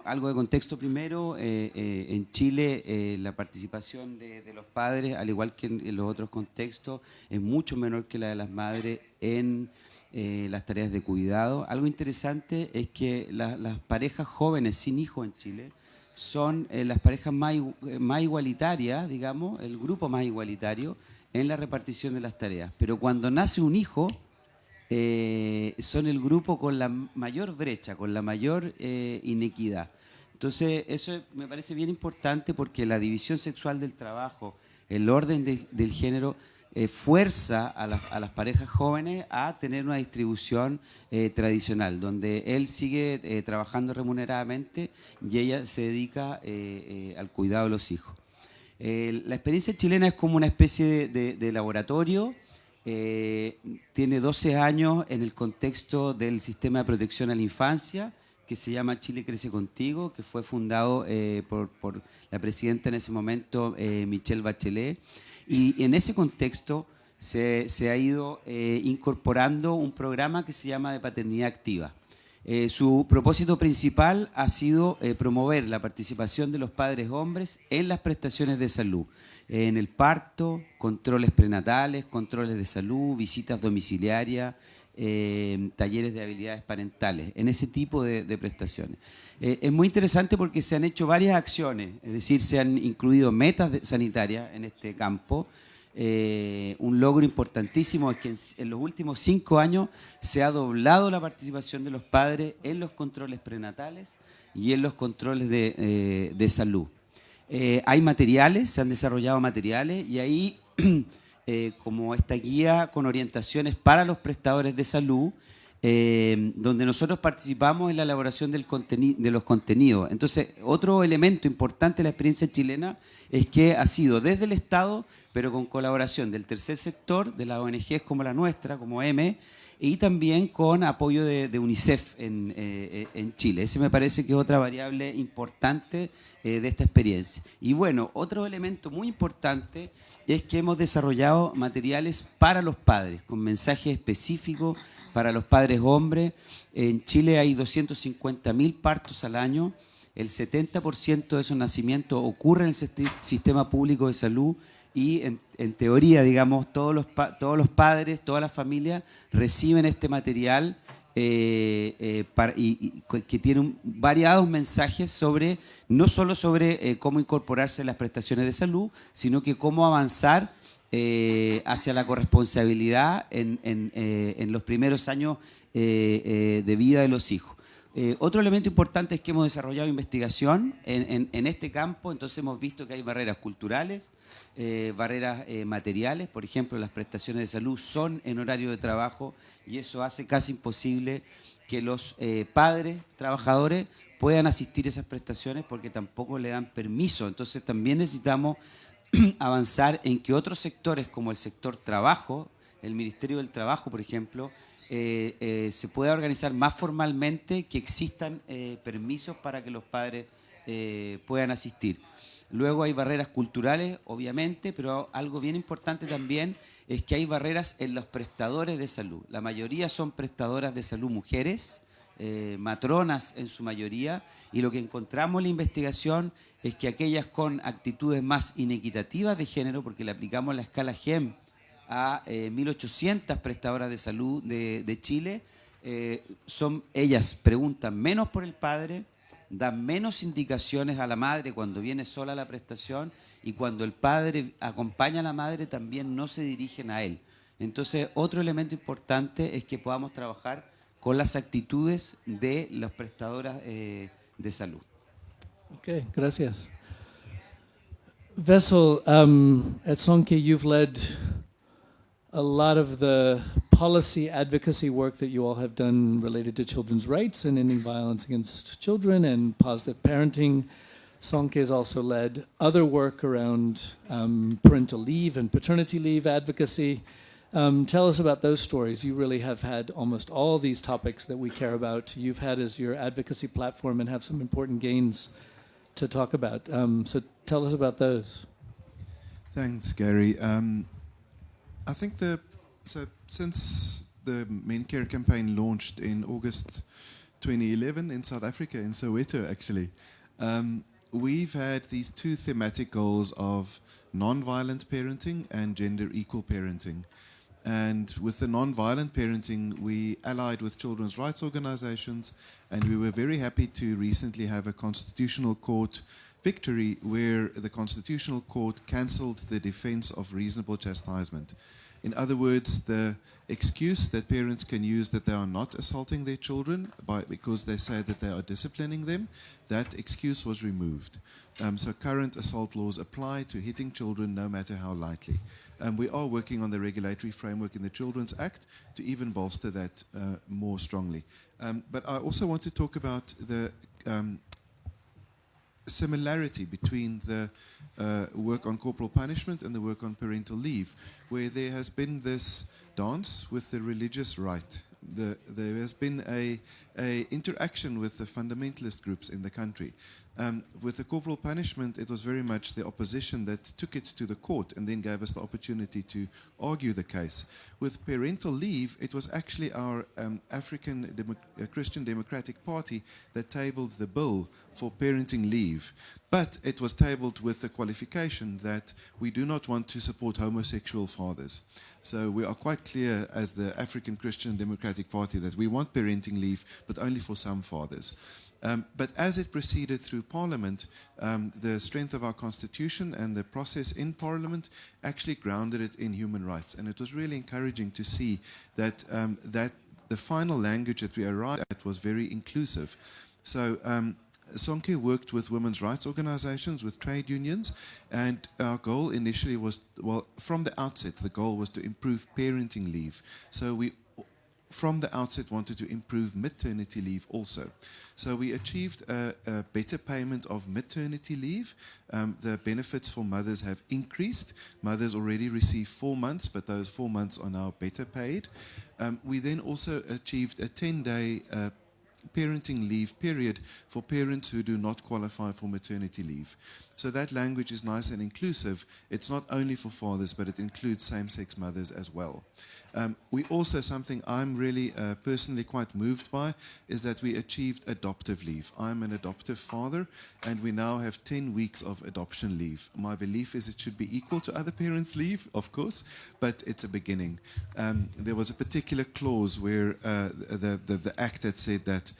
Speaker 15: Algo de contexto primero. En Chile la participación de los padres, al igual que en los otros contextos, es mucho menor que la de las madres en las tareas de cuidado. Algo interesante es que las parejas jóvenes sin hijos en Chile son las parejas más igualitarias, digamos, el grupo más igualitario en la repartición de las tareas. Pero cuando nace un hijo, son el grupo con la mayor brecha, con la mayor inequidad. Entonces, eso me parece bien importante porque la división sexual del trabajo, el orden del género, fuerza a las parejas jóvenes a tener una distribución tradicional, donde él sigue trabajando remuneradamente y ella se dedica al cuidado de los hijos. La experiencia chilena es como una especie de laboratorio. Tiene 12 años en el contexto del sistema de protección a la infancia, que se llama Chile Crece Contigo, que fue fundado por la presidenta en ese momento, Michelle Bachelet. Y en ese contexto se ha ido incorporando un programa que se llama de paternidad activa. Su propósito principal ha sido promover la participación de los padres hombres en las prestaciones de salud, en el parto, controles prenatales, controles de salud, visitas domiciliarias, talleres de habilidades parentales, en ese tipo de prestaciones. Es muy interesante porque se han hecho varias acciones, es decir, se han incluido metas sanitarias en este campo. Un logro importantísimo es que en los últimos 5 años se ha doblado la participación de los padres en los controles prenatales y en los controles de salud. Hay materiales, se han desarrollado materiales y ahí como esta guía con orientaciones para los prestadores de salud, donde nosotros participamos en la elaboración de los contenidos. Entonces, otro elemento importante de la experiencia chilena es que ha sido desde el Estado, pero con colaboración del tercer sector, de las ONGs como la nuestra, como M, y también con apoyo de UNICEF en Chile. Ese me parece que es otra variable importante de esta experiencia. Y bueno, otro elemento muy importante es que hemos desarrollado materiales para los padres, con mensajes específicos para los padres hombres. En Chile hay 250.000 partos al año. El 70% de esos nacimientos ocurre en el sistema público de salud y en teoría, digamos, todos los padres, todas las familias reciben este material que tiene variados mensajes sobre, no solo sobre cómo incorporarse en las prestaciones de salud, sino que cómo avanzar hacia la corresponsabilidad en los primeros años de vida de los hijos. Otro elemento importante es que hemos desarrollado investigación en este campo, entonces hemos visto que hay barreras culturales, barreras materiales, por ejemplo, las prestaciones de salud son en horario de trabajo y eso hace casi imposible que los padres trabajadores puedan asistir a esas prestaciones porque tampoco le dan permiso. Entonces también necesitamos avanzar en que otros sectores como el sector trabajo, el Ministerio del Trabajo, por ejemplo, se pueda organizar más formalmente, que existan permisos para que los padres puedan asistir. Luego hay barreras culturales, obviamente, pero algo bien importante también es que hay barreras en los prestadores de salud. La mayoría son prestadoras de salud mujeres, matronas en su mayoría, y lo que encontramos en la investigación es que aquellas con actitudes más inequitativas de género, porque le aplicamos la escala GEM a 1.800 prestadoras de salud de Chile, ellas preguntan menos por el padre, dan menos indicaciones a la madre cuando viene sola a la prestación y cuando el padre acompaña a la madre también no se dirigen a él. Entonces, otro elemento importante es que podamos trabajar con las actitudes de las prestadoras de salud.
Speaker 10: Okay, gracias. Vessel, at Sonke, you've led a lot of the policy advocacy work that you all have done related to children's rights and ending violence against children and positive parenting. Sonke has also led other work around parental leave and paternity leave advocacy. Tell us about those stories. You really have had almost all these topics that we care about. You've had as your advocacy platform and have some important gains to talk about. So tell us about those.
Speaker 16: Thanks, Gary. I think since the MenCare campaign launched in August 2011 in South Africa, in Soweto actually, we've had these two thematic goals of non-violent parenting and gender equal parenting. And with the non-violent parenting, we allied with children's rights organizations, and we were very happy to recently have a constitutional court victory where the Constitutional Court cancelled the defense of reasonable chastisement. In other words, the excuse that parents can use that they are not assaulting their children because they say that they are disciplining them, that excuse was removed. So current assault laws apply to hitting children no matter how lightly. We are working on the regulatory framework in the Children's Act to even bolster that more strongly. But I also want to talk about the similarity between the work on corporal punishment and the work on parental leave, where there has been this dance with the religious right. There has been a interaction with the fundamentalist groups in the country. With the corporal punishment, it was very much the opposition that took it to the court and then gave us the opportunity to argue the case. With parental leave, it was actually our African Christian Democratic Party that tabled the bill for parenting leave. But it was tabled with the qualification that we do not want to support homosexual fathers. So we are quite clear as the African Christian Democratic Party that we want parenting leave, but only for some fathers. But as it proceeded through Parliament, the strength of our Constitution and the process in Parliament actually grounded it in human rights. And it was really encouraging to see that, that the final language that we arrived at was very inclusive. So Sonke worked with women's rights organizations, with trade unions, and our goal initially was, well, from the outset, the goal was to improve parenting leave. So we from the outset wanted to improve maternity leave also. So we achieved a better payment of maternity leave. The benefits for mothers have increased. Mothers already receive 4 months, but those 4 months are now better paid. We then also achieved a 10-day parenting leave period for parents who do not qualify for maternity leave. So that language is nice and inclusive. It's not only for fathers, but it includes same-sex mothers as well. We also, something I'm really personally quite moved by, is that we achieved adoptive leave. I'm an adoptive father, and we now have 10 weeks of adoption leave. My belief is it should be equal to other parents' leave, of course, but it's a beginning. There was a particular clause where the act that said that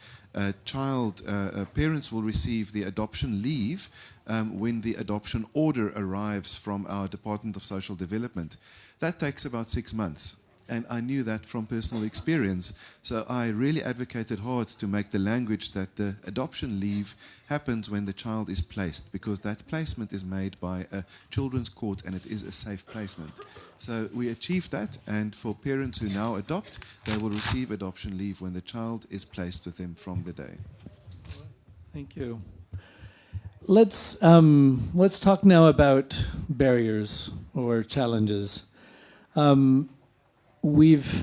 Speaker 16: parents will receive the adoption leave when the adoption order arrives from our Department of Social Development. That takes about 6 months. And I knew that from personal experience. So I really advocated hard to make the language that the adoption leave happens when the child is placed, because that placement is made by a children's court and it is a safe placement. So we achieved that, and for parents who now adopt, they will receive adoption leave when the child is placed with them from the day.
Speaker 10: Thank you. Let's talk now about barriers or challenges.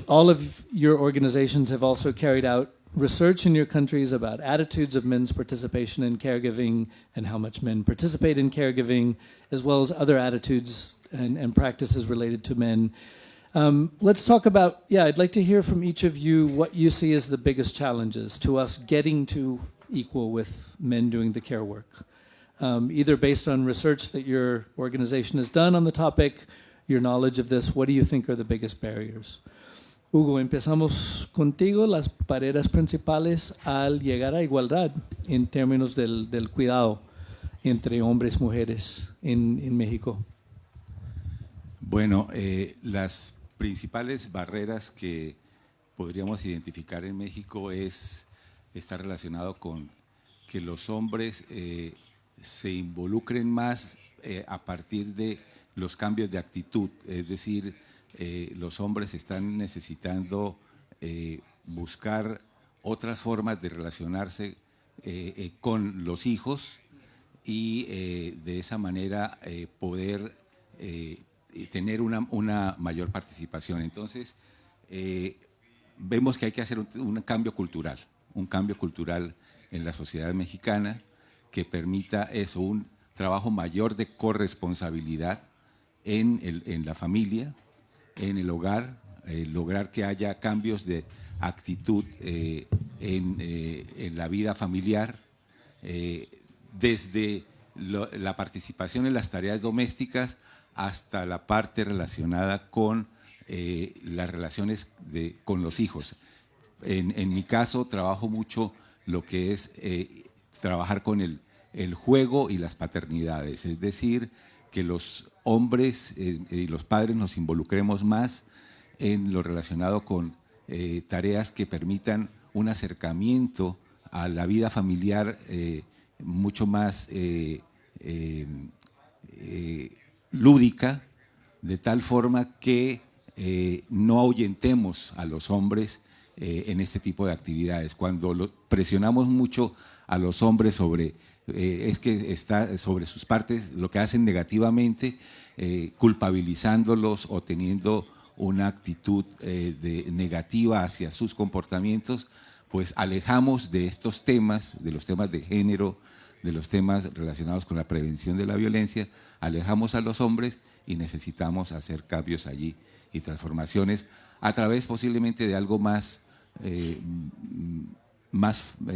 Speaker 10: All of your organizations have also carried out research in your countries about attitudes of men's participation in caregiving and how much men participate in caregiving, as well as other attitudes and practices related to men. Let's talk about, I'd like to hear from each of you what you see as the biggest challenges to us getting to equal with men doing the care work, either based on research that your organization has done on the topic, your knowledge of this. What do you think are the biggest barriers? Hugo, empezamos contigo, las barreras principales al llegar a igualdad en términos del cuidado entre hombres y mujeres en México.
Speaker 11: Bueno, las principales barreras que podríamos identificar en México está relacionado con que los hombres se involucren más a partir de los cambios de actitud, es decir, los hombres están necesitando buscar otras formas de relacionarse con los hijos y de esa manera poder tener una mayor participación. Entonces, vemos que hay que hacer un cambio cultural en la sociedad mexicana que permita eso, un trabajo mayor de corresponsabilidad en la familia, en el hogar, lograr que haya cambios de actitud en la vida familiar, desde la participación en las tareas domésticas hasta la parte relacionada con las relaciones con los hijos. En mi caso trabajo mucho lo que es trabajar con el juego y las paternidades, es decir, que los hombres y los padres nos involucremos más en lo relacionado con tareas que permitan un acercamiento a la vida familiar mucho más lúdica, de tal forma que no ahuyentemos a los hombres en este tipo de actividades. Cuando presionamos mucho a los hombres sobre sobre sus partes, lo que hacen negativamente, culpabilizándolos o teniendo una actitud negativa hacia sus comportamientos, pues alejamos de estos temas, de los temas de género, de los temas relacionados con la prevención de la violencia, alejamos a los hombres y necesitamos hacer cambios allí y transformaciones a través posiblemente de algo más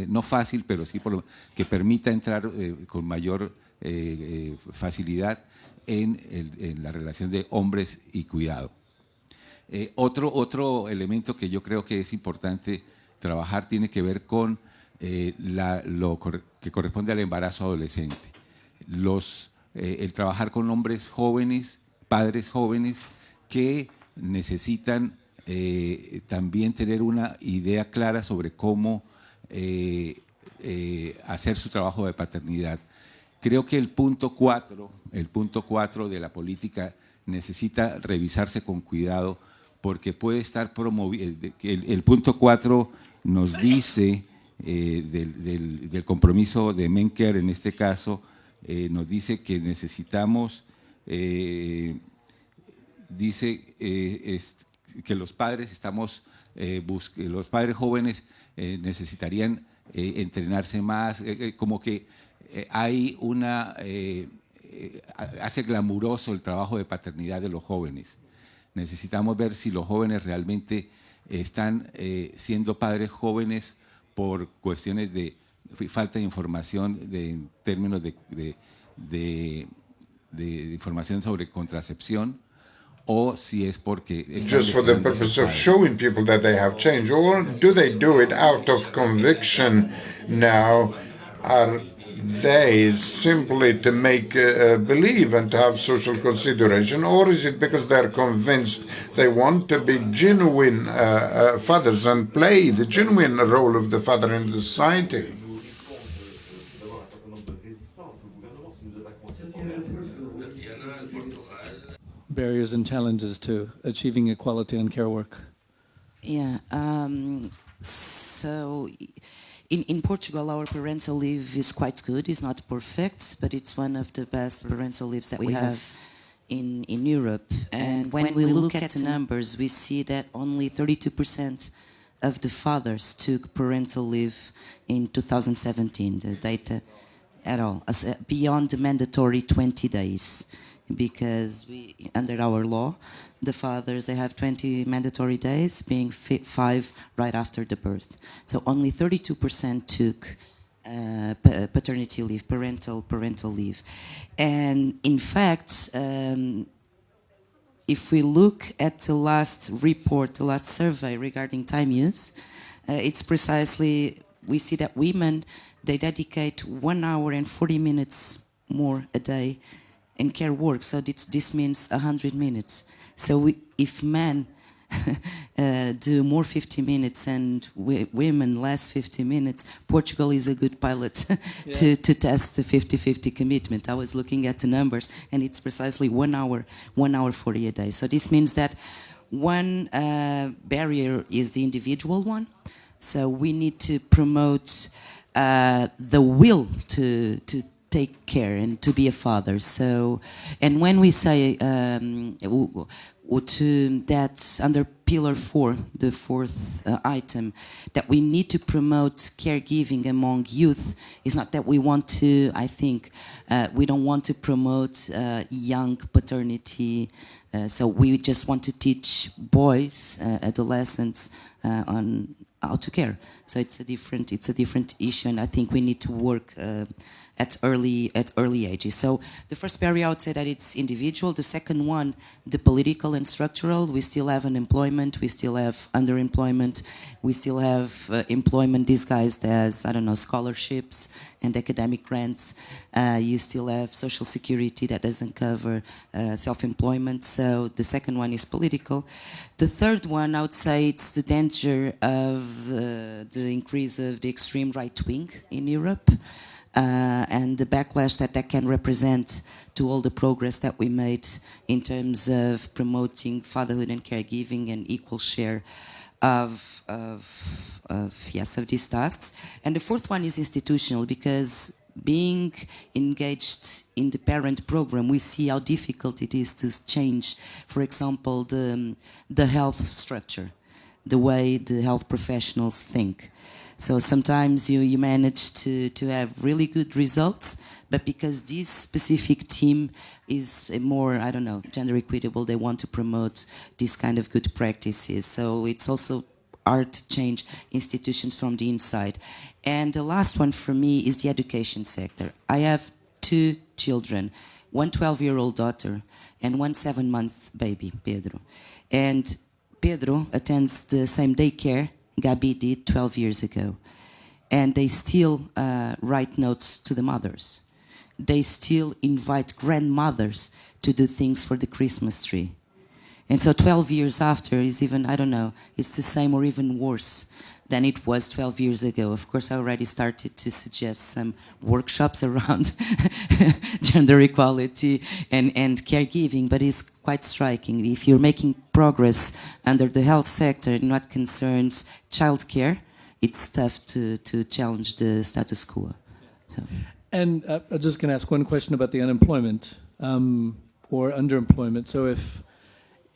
Speaker 11: no fácil, pero sí que permita entrar con mayor facilidad en la relación de hombres y cuidado. Otro elemento que yo creo que es importante trabajar tiene que ver con lo que corresponde al embarazo adolescente. El trabajar con hombres jóvenes, padres jóvenes que necesitan también tener una idea clara sobre cómo hacer su trabajo de paternidad. Creo que el punto 4 de la política necesita revisarse con cuidado porque puede estar promoviendo. El punto 4 nos dice, del compromiso de MenCare en este caso, nos dice que necesitamos, que los padres los padres jóvenes necesitarían entrenarse más, como que hay hace glamuroso el trabajo de paternidad de los jóvenes. Necesitamos ver si los jóvenes realmente están siendo padres jóvenes por cuestiones de falta de información en términos de información sobre contracepción, o si es porque
Speaker 12: just for the purpose of showing people that they have changed, or do they do it out of conviction now? Are they simply to make believe and to have social consideration, or is it because they're convinced they want to be genuine fathers and play the genuine role of the father in the society?
Speaker 10: Barriers and challenges to achieving equality in care work.
Speaker 13: Yeah. So in Portugal, our parental leave is quite good. It's not perfect, but it's one of the best parental leaves that we have in Europe. And when we look at the numbers, we see that only 32% of the fathers took parental leave in 2017, the data at all, beyond the mandatory 20 days. Because under our law, the fathers, they have 20 mandatory days, being 5 right after the birth. So only 32% took paternity leave, parental leave. And in fact, if we look at the last report, the last survey regarding time use, it's precisely, we see that women, they dedicate 1 hour and 40 minutes more a day in care work, so this means 100 minutes. So if men do more 50 minutes and women less 50 minutes, Portugal is a good pilot to test the 50-50 commitment. I was looking at the numbers, and it's precisely 1 hour 40 a day. So this means that one barrier is the individual one. So we need to promote the will to take care and to be a father. So, and when we say that under Pillar 4, the fourth item, that we need to promote caregiving among youth, it's not that we want to, I think, we don't want to promote young paternity. So we just want to teach boys, adolescents, on how to care. So it's a different issue, and I think we need to work at early ages. So the first barrier, I would say that it's individual. The second one, the political and structural. We still have unemployment. We still have underemployment. We still have employment disguised as, I don't know, scholarships and academic grants. You still have social security that doesn't cover self-employment. So the second one is political. The third one, I would say, it's the danger of the increase of the extreme right wing in Europe. And the backlash that can represent to all the progress that we made in terms of promoting fatherhood and caregiving and equal share of these tasks. And the fourth one is institutional, because being engaged in the parent program, we see how difficult it is to change, for example, the health structure, the way the health professionals think. So sometimes you manage to have really good results, but because this specific team is more, I don't know, gender equitable, they want to promote this kind of good practices. So it's also hard to change institutions from the inside. And the last one for me is the education sector. I have 2 children, one 12-year-old daughter and one 7-month baby, Pedro. And Pedro attends the same daycare Gabi did 12 years ago. And they still write notes to the mothers. They still invite grandmothers to do things for the Christmas tree. And so 12 years after is even, I don't know, it's the same or even worse than it was 12 years ago. Of course, I already started to suggest some workshops around gender equality and caregiving, but it's quite striking. If you're making progress under the health sector in what concerns childcare, it's tough to challenge the status quo. So.
Speaker 10: And I'm just going to ask one question about the unemployment or underemployment. So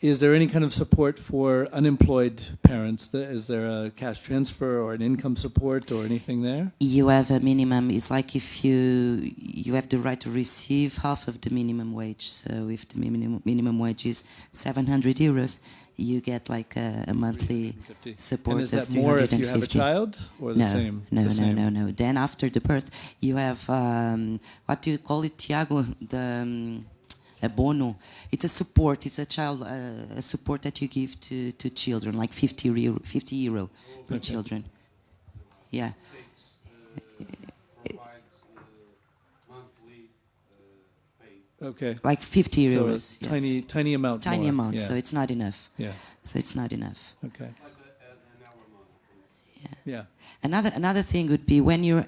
Speaker 10: is there any kind of support for unemployed parents? Is there a cash transfer or an income support or anything there?
Speaker 13: You have a minimum. It's like if you have the right to receive half of the minimum wage. So if the minimum wage is 700 euros, you get like a monthly support
Speaker 10: and is
Speaker 13: of 350.
Speaker 10: that more if you have a child or the same?
Speaker 13: No,
Speaker 10: the same?
Speaker 13: no. Then after the birth, you have, what do you call it, Tiago? A bono. It's a support. It's a child a support that you give to children, like 50 euro per children. Yeah.
Speaker 10: Okay.
Speaker 13: Like 50 euros.
Speaker 10: So yes. Tiny amount.
Speaker 13: Tiny
Speaker 10: more.
Speaker 13: amount.
Speaker 10: Yeah.
Speaker 13: So it's not enough.
Speaker 10: Yeah.
Speaker 13: So it's not enough.
Speaker 10: Okay. Yeah.
Speaker 13: Another thing would be when you're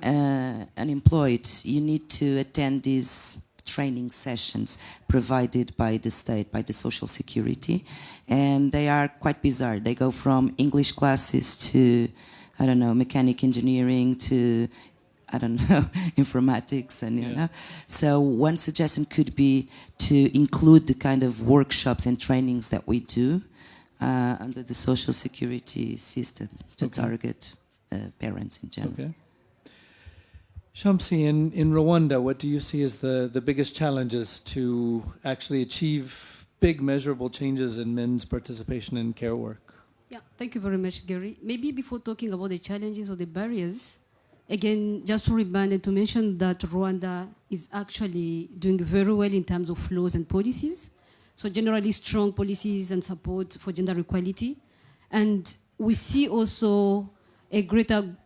Speaker 13: unemployed, you need to attend these training sessions provided by the state, by the Social Security, and they are quite bizarre. They go from English classes to, I don't know, mechanic engineering to, I don't know, informatics, and you know. So one suggestion could be to include the kind of workshops and trainings that we do under the Social Security system to target parents in general.
Speaker 10: Okay. Shamsi, in Rwanda, what do you see as the biggest challenges to actually achieve big measurable changes in men's participation in care work?
Speaker 14: Yeah, thank you very much, Gary. Maybe before talking about the challenges or the barriers, again, just to remind and to mention that Rwanda is actually doing very well in terms of laws and policies. So generally strong policies and support for gender equality. And we see also a greater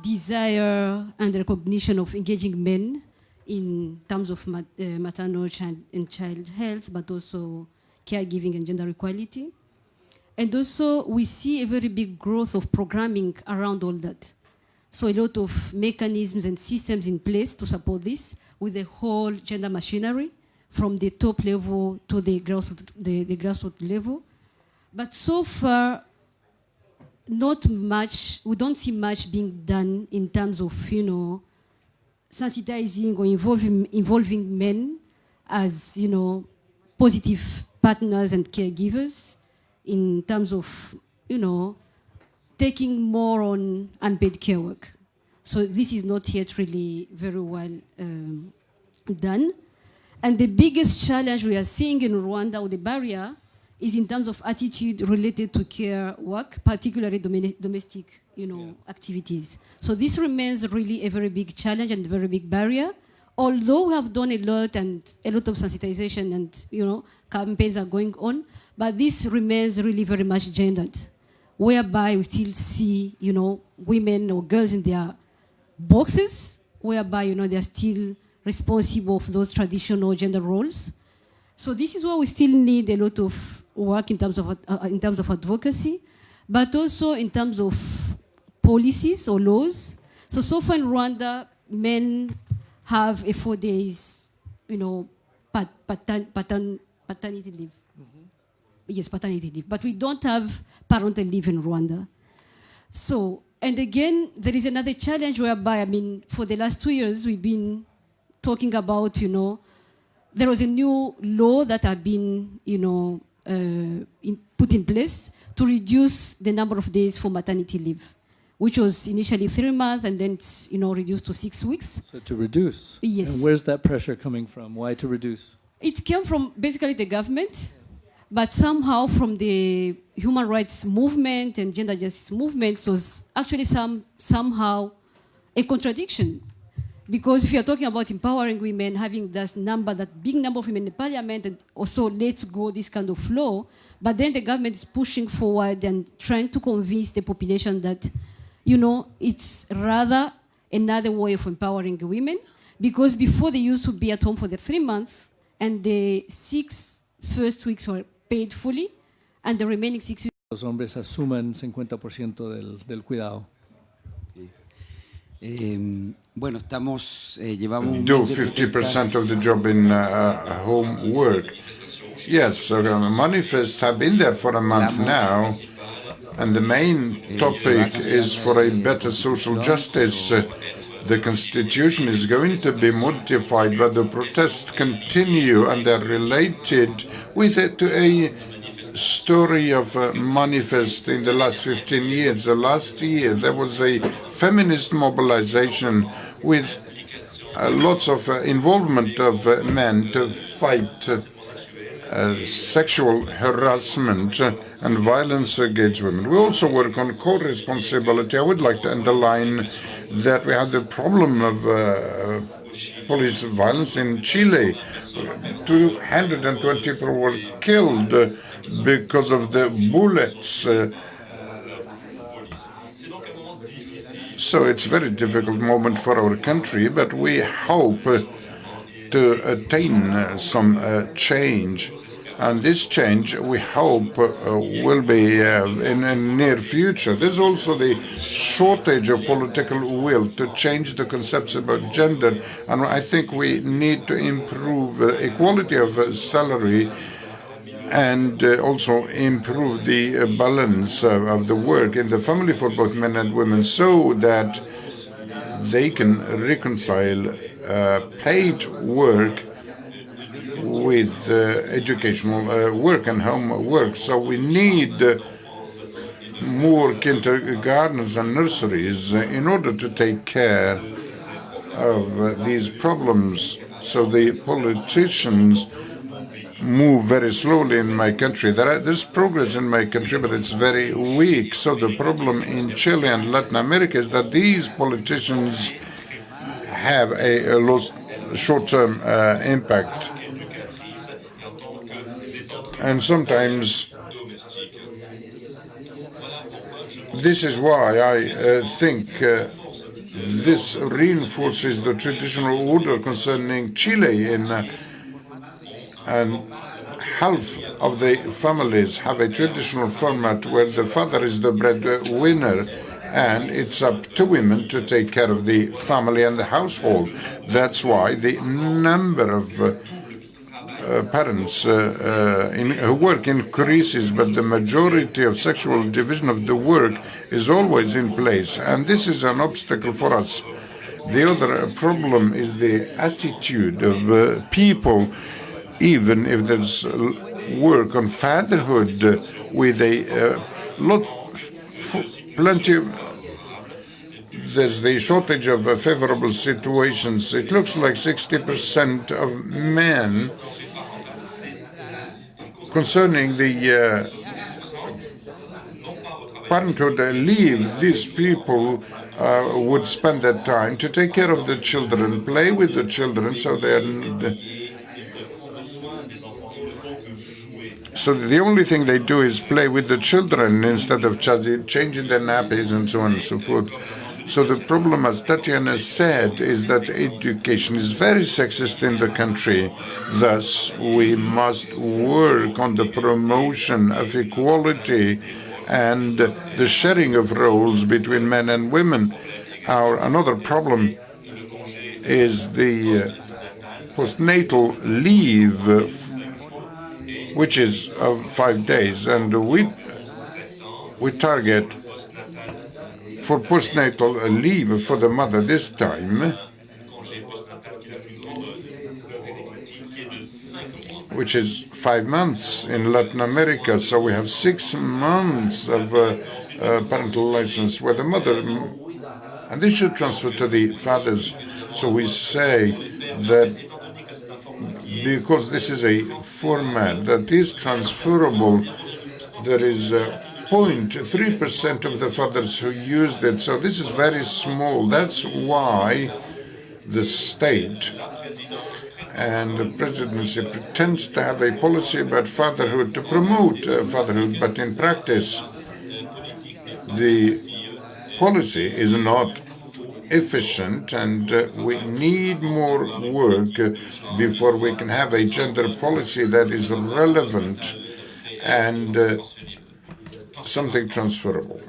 Speaker 14: desire and recognition of engaging men in terms of maternal and child health, but also caregiving and gender equality. And also we see a very big growth of programming around all that. So a lot of mechanisms and systems in place to support this with the whole gender machinery from the top level to the grassroots level. But so far, not much, we don't see much being done in terms of, you know, sensitizing or involving men as, you know, positive partners and caregivers in terms of, you know, taking more on unpaid care work. So this is not yet really very well done. And the biggest challenge we are seeing in Rwanda, or the barrier, is in terms of attitude related to care work, particularly domestic, you know, activities. So this remains really a very big challenge and a very big barrier. Although we have done a lot and a lot of sensitization and, you know, campaigns are going on, but this remains really very much gendered, whereby we still see, you know, women or girls in their boxes, whereby, you know, they're still responsible for those traditional gender roles. So this is why we still need a lot of work in terms of advocacy, but also in terms of policies or laws. So far in Rwanda, men have a 4 days, you know, paternity leave. Mm-hmm. Yes, paternity leave. But we don't have parental leave in Rwanda. So, and again, there is another challenge whereby, I mean, for the last 2 years, we've been talking about, you know, there was a new law that had been, you know, put in place to reduce the number of days for maternity leave, which was initially 3 months and then it's, you know, reduced to 6 weeks.
Speaker 10: So to reduce?
Speaker 14: Yes.
Speaker 10: And where's that pressure coming from? Why to reduce?
Speaker 14: It came from basically the government, but somehow from the human rights movement and gender justice movement, so it's actually somehow a contradiction. Because if you're talking about empowering women, having that big number of women in parliament, and also let's go this kind of law, but then the government is pushing forward and trying to convince the population that, you know, it's rather another way of empowering women, because before they used to be at home for the 3 months, and the 6 first weeks were paid fully, and the remaining 6 weeks
Speaker 10: los hombres asuman 50% del cuidado.
Speaker 15: Bueno, llevamos un
Speaker 12: Do
Speaker 15: mes de
Speaker 12: 50% of the
Speaker 15: protestas.
Speaker 12: job in home work. Yes, so manifests have been there for a month now, and the main topic is for a better social justice. The constitution is going to be modified, but the protests continue, and they're related with it to a story of manifest in the last 15 years. Last year, there was a feminist mobilization with lots of involvement of men to fight sexual harassment and violence against women. We also work on co-responsibility. I would like to underline that we have the problem of police violence in Chile. 220 people were killed because of the bullets. So it's a very difficult moment for our country, but we hope to attain some change. And this change, we hope, will be in the near future. There's also the shortage of political will to change the concepts about gender. And I think we need to improve equality of salary and also improve the balance of the work in the family for both men and women so that they can reconcile paid work with educational work and home work. So we need more kindergartens and nurseries in order to take care of these problems. So the politicians move very slowly in my country. There's progress in my country, but it's very weak. So the problem in Chile and Latin America is that these politicians have a short-term impact. And sometimes this is why I think this reinforces the traditional order concerning Chile and half of the families have a traditional format where the father is the breadwinner and it's up to women to take care of the family and the household. That's why the number of parents who work increases, but the majority of sexual division of the work is always in place, and this is an obstacle for us. The other problem is the attitude of people, even if there's work on fatherhood with a plenty of there's the shortage of favorable situations. It looks like 60% of men concerning the parenthood leave, these people would spend their time to take care of the children, play with the children, so the only thing they do is play with the children instead of changing their nappies and so on and so forth. So the problem, as Tatiana said, is that education is very sexist in the country. Thus, we must work on the promotion of equality and the sharing of roles between men and women. Another problem is the postnatal leave, which is of 5 days, and we target for postnatal leave for the mother this time, which is 5 months in Latin America. So we have 6 months of parental license where the mother, and this should transfer to the fathers. So we say that because this is a format that is transferable, there is 0.3% of the fathers who used it. So this is very small. That's why the state and the presidency pretends to have a policy about fatherhood, to promote fatherhood, but in practice, the policy is not efficient, and we need more work before we can have a gender policy that is relevant and something transferable.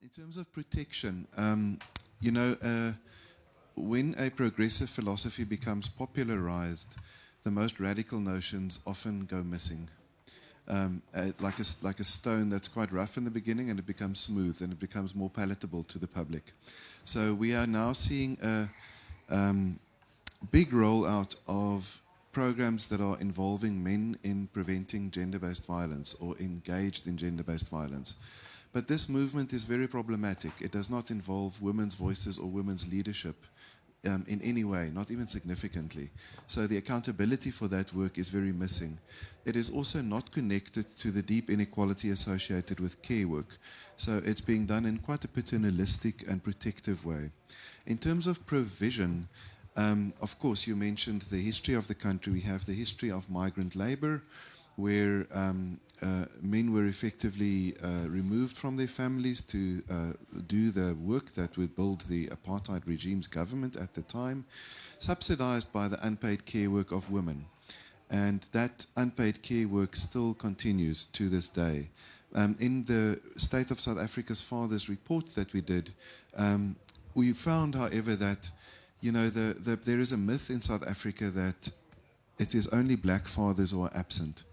Speaker 16: In terms of protection, when a progressive philosophy becomes popularized, the most radical notions often go missing. Like a stone that's quite rough in the beginning, and it becomes smooth and it becomes more palatable to the public. So we are now seeing a big rollout of programs that are involving men in preventing gender-based violence or engaged in gender-based violence. But this movement is very problematic. It does not involve women's voices or women's leadership in any way, not even significantly. So the accountability for that work is very missing. It is also not connected to the deep inequality associated with care work. So it's being done in quite a paternalistic and protective way. In terms of provision, of course, you mentioned the history of the country. We have the history of migrant labor, where men were effectively removed from their families to do the work that would build the apartheid regime's government at the time, subsidized by the unpaid care work of women. And that unpaid care work still continues to this day. In the State of South Africa's Fathers report that we did, we found, however, that there is a myth in South Africa that it is only black fathers who are absent.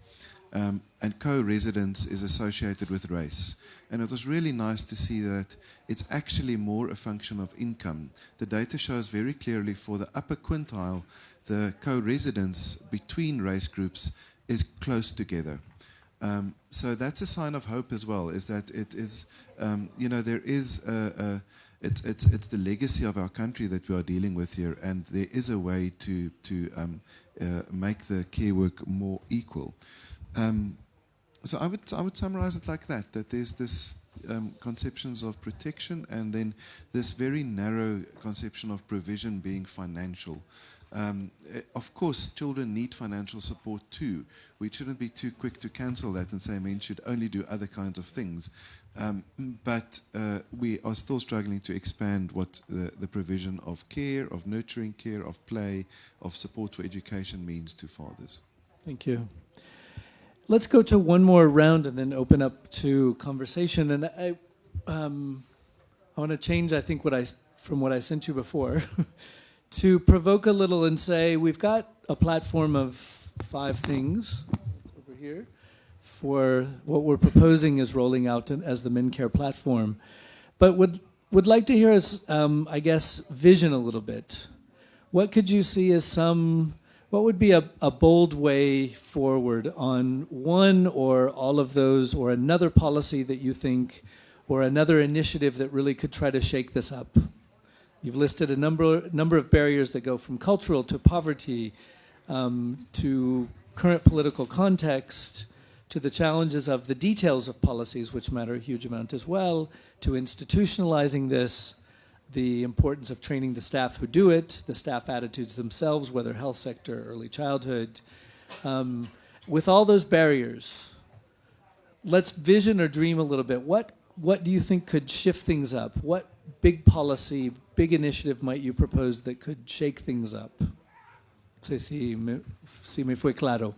Speaker 16: And co-residence is associated with race. And it was really nice to see that it's actually more a function of income. The data shows very clearly for the upper quintile, the co-residence between race groups is close together. So that's a sign of hope as well, is that it is, there is it's the legacy of our country that we are dealing with here, and there is a way to make the care work more equal. So I would summarize it like that there's this conceptions of protection, and then this very narrow conception of provision being financial. Of course, children need financial support too. We shouldn't be too quick to cancel that and say men should only do other kinds of things. But we are still struggling to expand what the provision of care, of nurturing care, of play, of support for education means to fathers.
Speaker 10: Thank you. Let's go to one more round and then open up to conversation. And I want to change, I think, from what I sent you before to provoke a little and say we've got a platform of 5 things over here for what we're proposing is rolling out as the MenCare platform. But would like to hear us, I guess, vision a little bit. What could you see as what would be a bold way forward on one or all of those, or another policy that you think, or another initiative that really could try to shake this up? You've listed a number of barriers that go from cultural to poverty, to current political context, to the challenges of the details of policies, which matter a huge amount as well, to institutionalizing this, the importance of training the staff who do it, the staff attitudes themselves, whether health sector, early childhood. With all those barriers, let's vision or dream a little bit. What do you think could shift things up? What big policy, big initiative might you propose that could shake things up? No sé si me fue claro,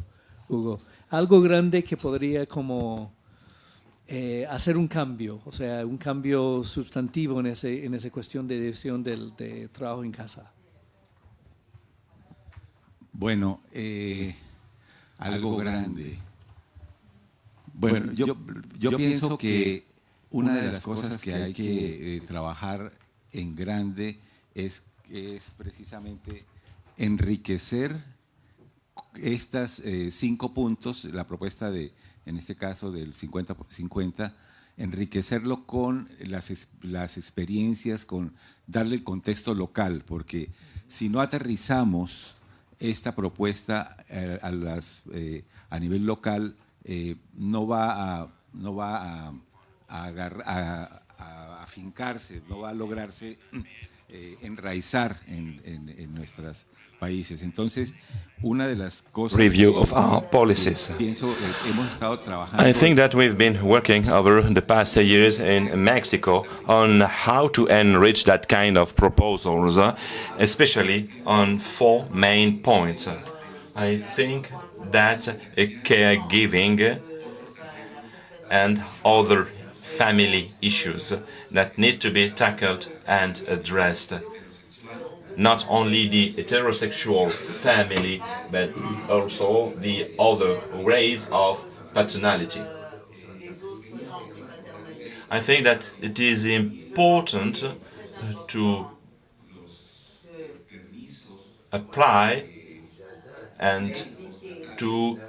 Speaker 10: Hugo. Algo grande que podría como hacer un cambio, o sea, un cambio sustantivo en esa cuestión de decisión de trabajo en casa.
Speaker 11: Bueno, algo grande. Bueno, yo pienso que una de las cosas que hay que trabajar en grande es precisamente enriquecer estas 5 puntos, la propuesta en este caso del 50-50, enriquecerlo con las experiencias, con darle el contexto local, porque si no aterrizamos esta propuesta a nivel local no va a afincarse, no va a lograrse enraizar en nuestros países. Entonces, una de las cosas
Speaker 3: Review of our policies.
Speaker 11: pienso hemos estado trabajando.
Speaker 3: I think that we've been working over the past years in Mexico on how to enrich that kind of proposals, especially on 4 main points. I think that caregiving and other family issues that need to be tackled and addressed. Not only the heterosexual family, but also the other ways of paternality. I think that it is important to apply and to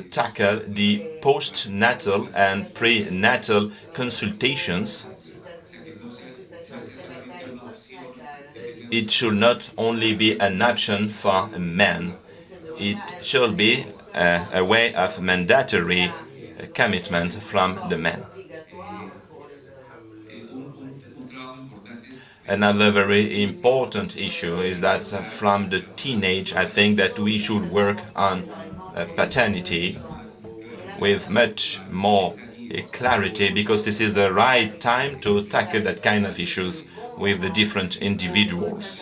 Speaker 3: tackle the postnatal and prenatal consultations. It should not only be an option for men. It should be a way of mandatory commitment from the men. Another very important issue is that from the teenage, I think that we should work on paternity with much more clarity, because this is the right time to tackle that kind of issues with the different individuals.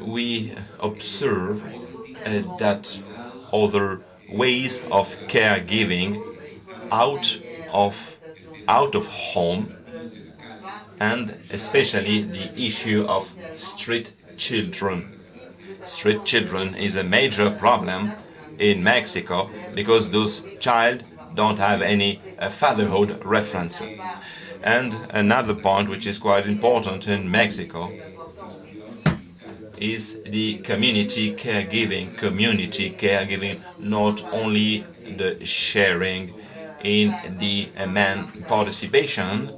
Speaker 3: We observe that other ways of caregiving out of home, and especially the issue of street children. Street children is a major problem in Mexico because those children don't have any fatherhood reference. And another point which is quite important in Mexico is the community caregiving. Community caregiving, not only the sharing in the man participation,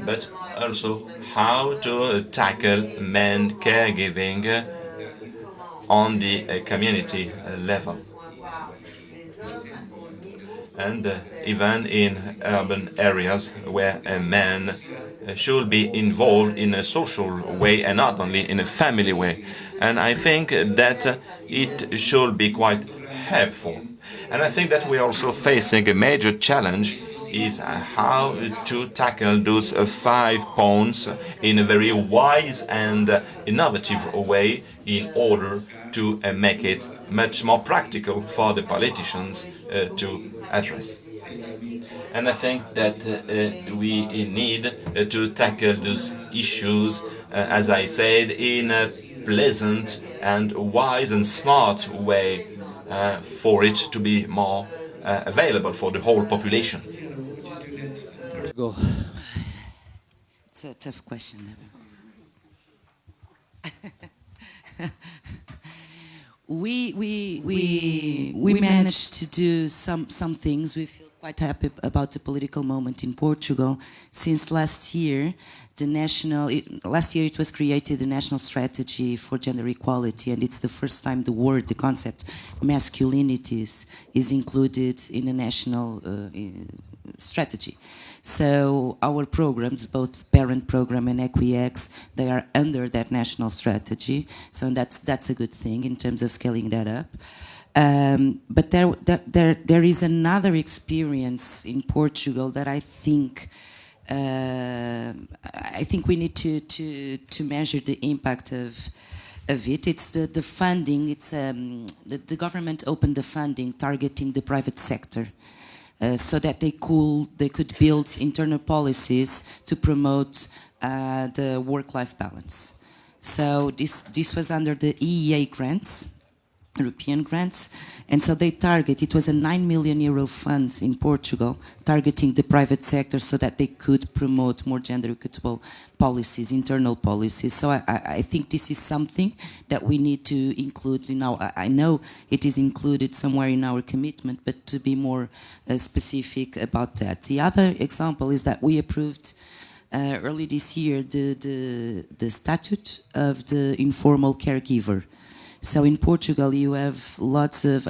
Speaker 3: but also how to tackle men caregiving on the community level. And even in urban areas where a man should be involved in a social way and not only in a family way. And I think that it should be quite helpful. And I think that we are also facing a major challenge is how to tackle those 5 points in a very wise and innovative way in order to make it much more practical for the politicians to address. And I think that we need to tackle those issues, as I said, in a pleasant and wise and smart way for it to be more available for the whole population.
Speaker 15: Go.
Speaker 13: It's a tough question. We managed to do some things. We feel quite happy about the political moment in Portugal. Since last year, last year it was created the National Strategy for Gender Equality, and it's the first time the concept masculinities is included in a national strategy. So our programs, both Parent Program and EquiX, they are under that national strategy. So that's a good thing in terms of scaling that up. But there is another experience in Portugal that I think we need to measure the impact of it. It's the funding. It's the government opened the funding targeting the private sector. So that they could build internal policies to promote the work-life balance. So this was under the EEA grants, European grants, and so it was a €9 million fund in Portugal targeting the private sector so that they could promote more gender equitable policies, internal policies. So I think this is something that we need to include in I know it is included somewhere in our commitment, but to be more specific about that. The other example is that we approved early this year the statute of the informal caregiver. So in Portugal, you have lots of,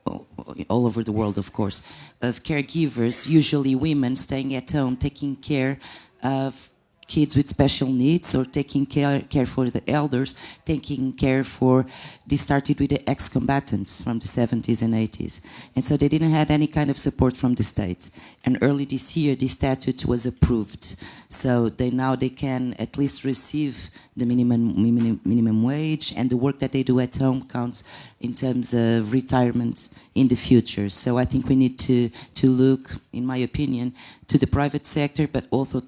Speaker 13: all over the world, of course, of caregivers, usually women staying at home, taking care of kids with special needs or taking care for the elders, taking care for, they started with the ex-combatants from the 70s and 80s. And so they didn't have any kind of support from the state. And early this year, the statute was approved. So now they can at least receive the minimum wage, and the work that they do at home counts in terms of retirement in the future. So I think we need to look, in my opinion, to the private sector, but also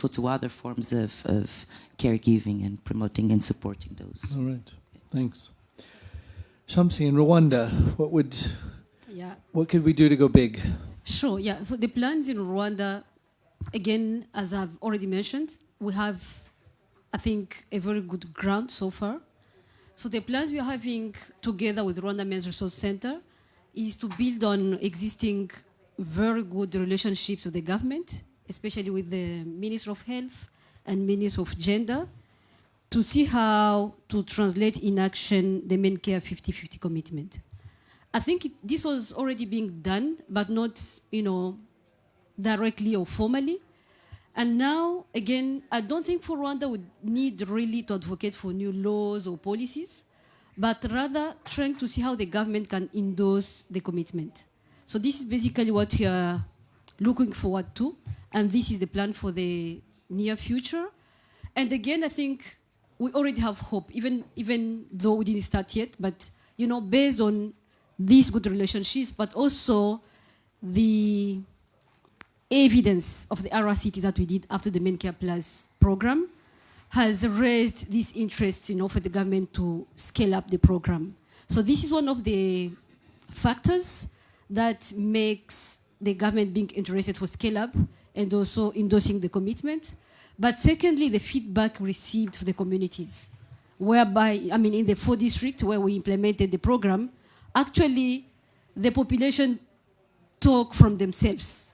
Speaker 13: to other forms of caregiving and promoting and supporting those.
Speaker 10: All right, thanks. Shamsi, in Rwanda, what could we do to go big?
Speaker 14: Sure, yeah. So the plans in Rwanda, again, as I've already mentioned, we have, I think, a very good ground so far. So the plans we are having together with Rwanda Men's Resource Center is to build on existing very good relationships with the government, especially with the Minister of Health and Minister of Gender, to see how to translate in action the MenCare 50-50 commitment. I think this was already being done, but not, directly or formally. And now, again, I don't think for Rwanda would need really to advocate for new laws or policies, but rather trying to see how the government can endorse the commitment. So this is basically what we are looking forward to, and this is the plan for the near future. And again, I think we already have hope, even though we didn't start yet, but based on these good relationships, but also the evidence of the RRCT that we did after the MenCare Plus program has raised this interest, for the government to scale up the program. So this is one of the factors that makes the government being interested for scale up and also endorsing the commitment. But secondly, the feedback received from the communities, whereby, in the 4 districts where we implemented the program, actually the population talk from themselves.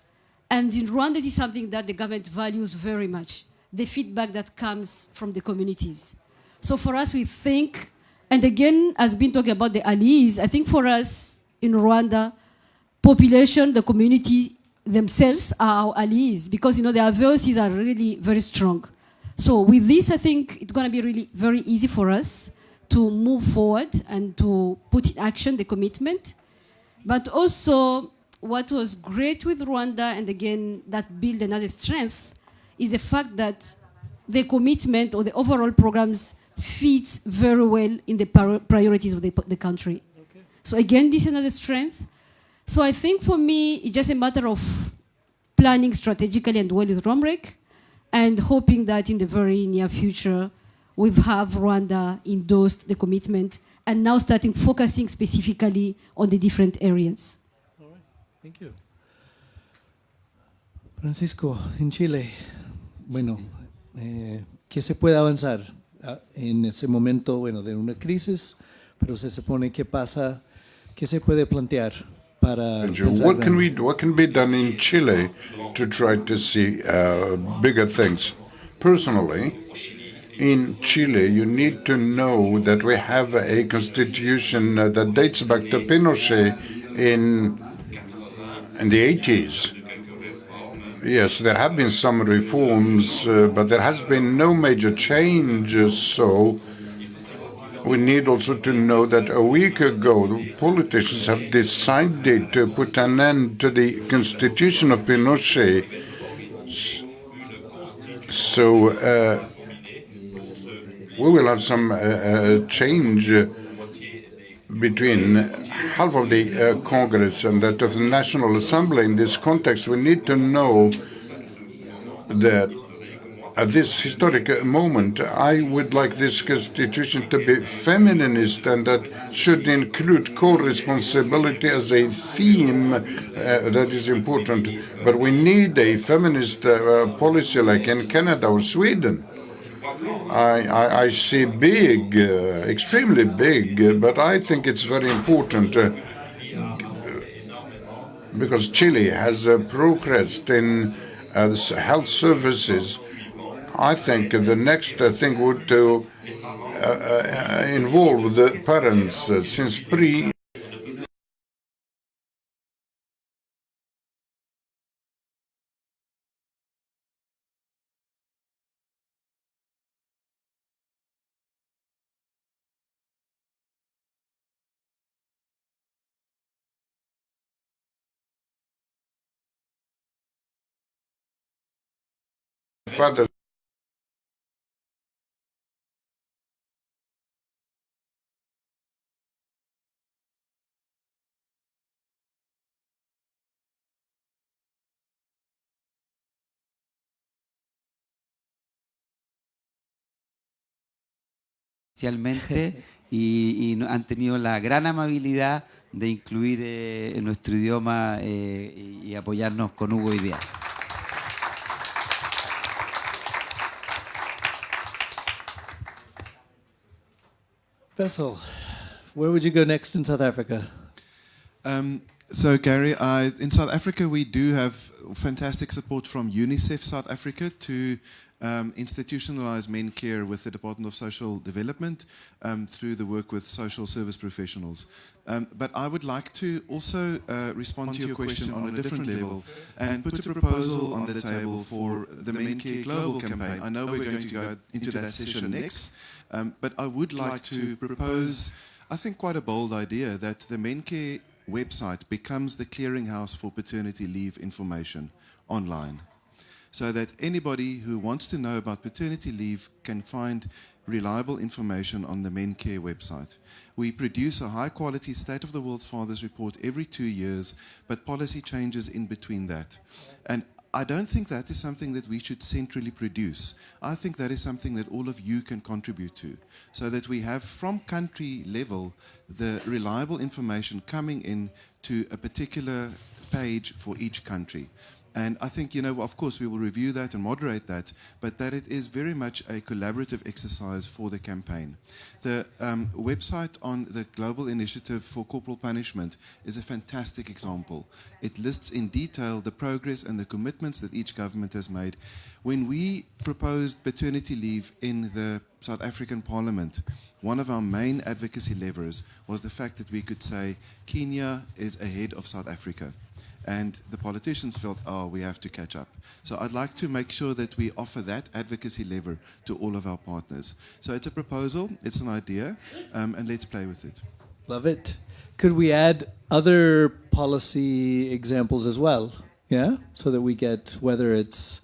Speaker 14: And in Rwanda, it is something that the government values very much, the feedback that comes from the communities. So for us, we think, and again, as been talking about the allies, I think for us in Rwanda, population, the community themselves are our allies, because their voices are really very strong. So with this, I think it's going to be really very easy for us to move forward and to put in action the commitment. But also, what was great with Rwanda, and again, that built another strength, is the fact that the commitment or the overall programs fits very well in the priorities of the country. Okay. So again, this is another strength. So I think for me, it's just a matter of planning strategically and well with ROMREC, and hoping that in the very near future, we have Rwanda endorsed the commitment and now starting focusing specifically on the different areas.
Speaker 10: All right, thank you. Francisco, en Chile, ¿qué se puede avanzar en ese momento, de una crisis, pero se supone qué pasa, qué se puede plantear?
Speaker 12: What can we do? What can be done in Chile to try to see bigger things? Personally, in Chile, you need to know that we have a constitution that dates back to Pinochet in the 80s. Yes, there have been some reforms, but there has been no major change. So we need also to know that a week ago, the politicians have decided to put an end to the constitution of Pinochet. So we will have some change between half of the Congress and that of the National Assembly. In this context, we need to know that at this historic moment, I would like this constitution to be feminist, and that should include co-responsibility as a theme that is important. But we need a feminist policy like in Canada or Sweden. I see big, extremely big, but I think it's very important because Chile has progressed in health services. I think the next thing would to involve the parents since pre. Father.
Speaker 15: Especialmente y han tenido la gran amabilidad de incluir en nuestro idioma y apoyarnos con Hugo hoy día.
Speaker 10: Vessel, where would you go next in South Africa?
Speaker 16: So Gary, in South Africa we do have fantastic support from UNICEF South Africa to institutionalize MenCare with the Department of Social Development through the work with social service professionals. But I would like to also respond to your question on a different level and put a proposal on the table for the MenCare Global campaign. I know we're going to go into that session next, but I would like to propose, I think, quite a bold idea that the MenCare website becomes the clearinghouse for paternity leave information online, so that anybody who wants to know about paternity leave can find reliable information on the MenCare website. We produce a high-quality State of the World's Fathers report every 2 years, but policy changes in between that. And I don't think that is something that we should centrally produce. I think that is something that all of you can contribute to, so that we have from country level the reliable information coming in to a particular page for each country. And I think, of course, we will review that and moderate that, but that it is very much a collaborative exercise for the campaign. The website on the Global Initiative for Corporal Punishment is a fantastic example. It lists in detail the progress and the commitments that each government has made. When we proposed paternity leave in the South African Parliament, one of our main advocacy levers was the fact that we could say Kenya is ahead of South Africa. And the politicians felt, we have to catch up. So I'd like to make sure that we offer that advocacy lever to all of our partners. So it's a proposal, it's an idea, and let's play with it.
Speaker 10: Love it. Could we add other policy examples as well? Yeah? So that we get, whether it's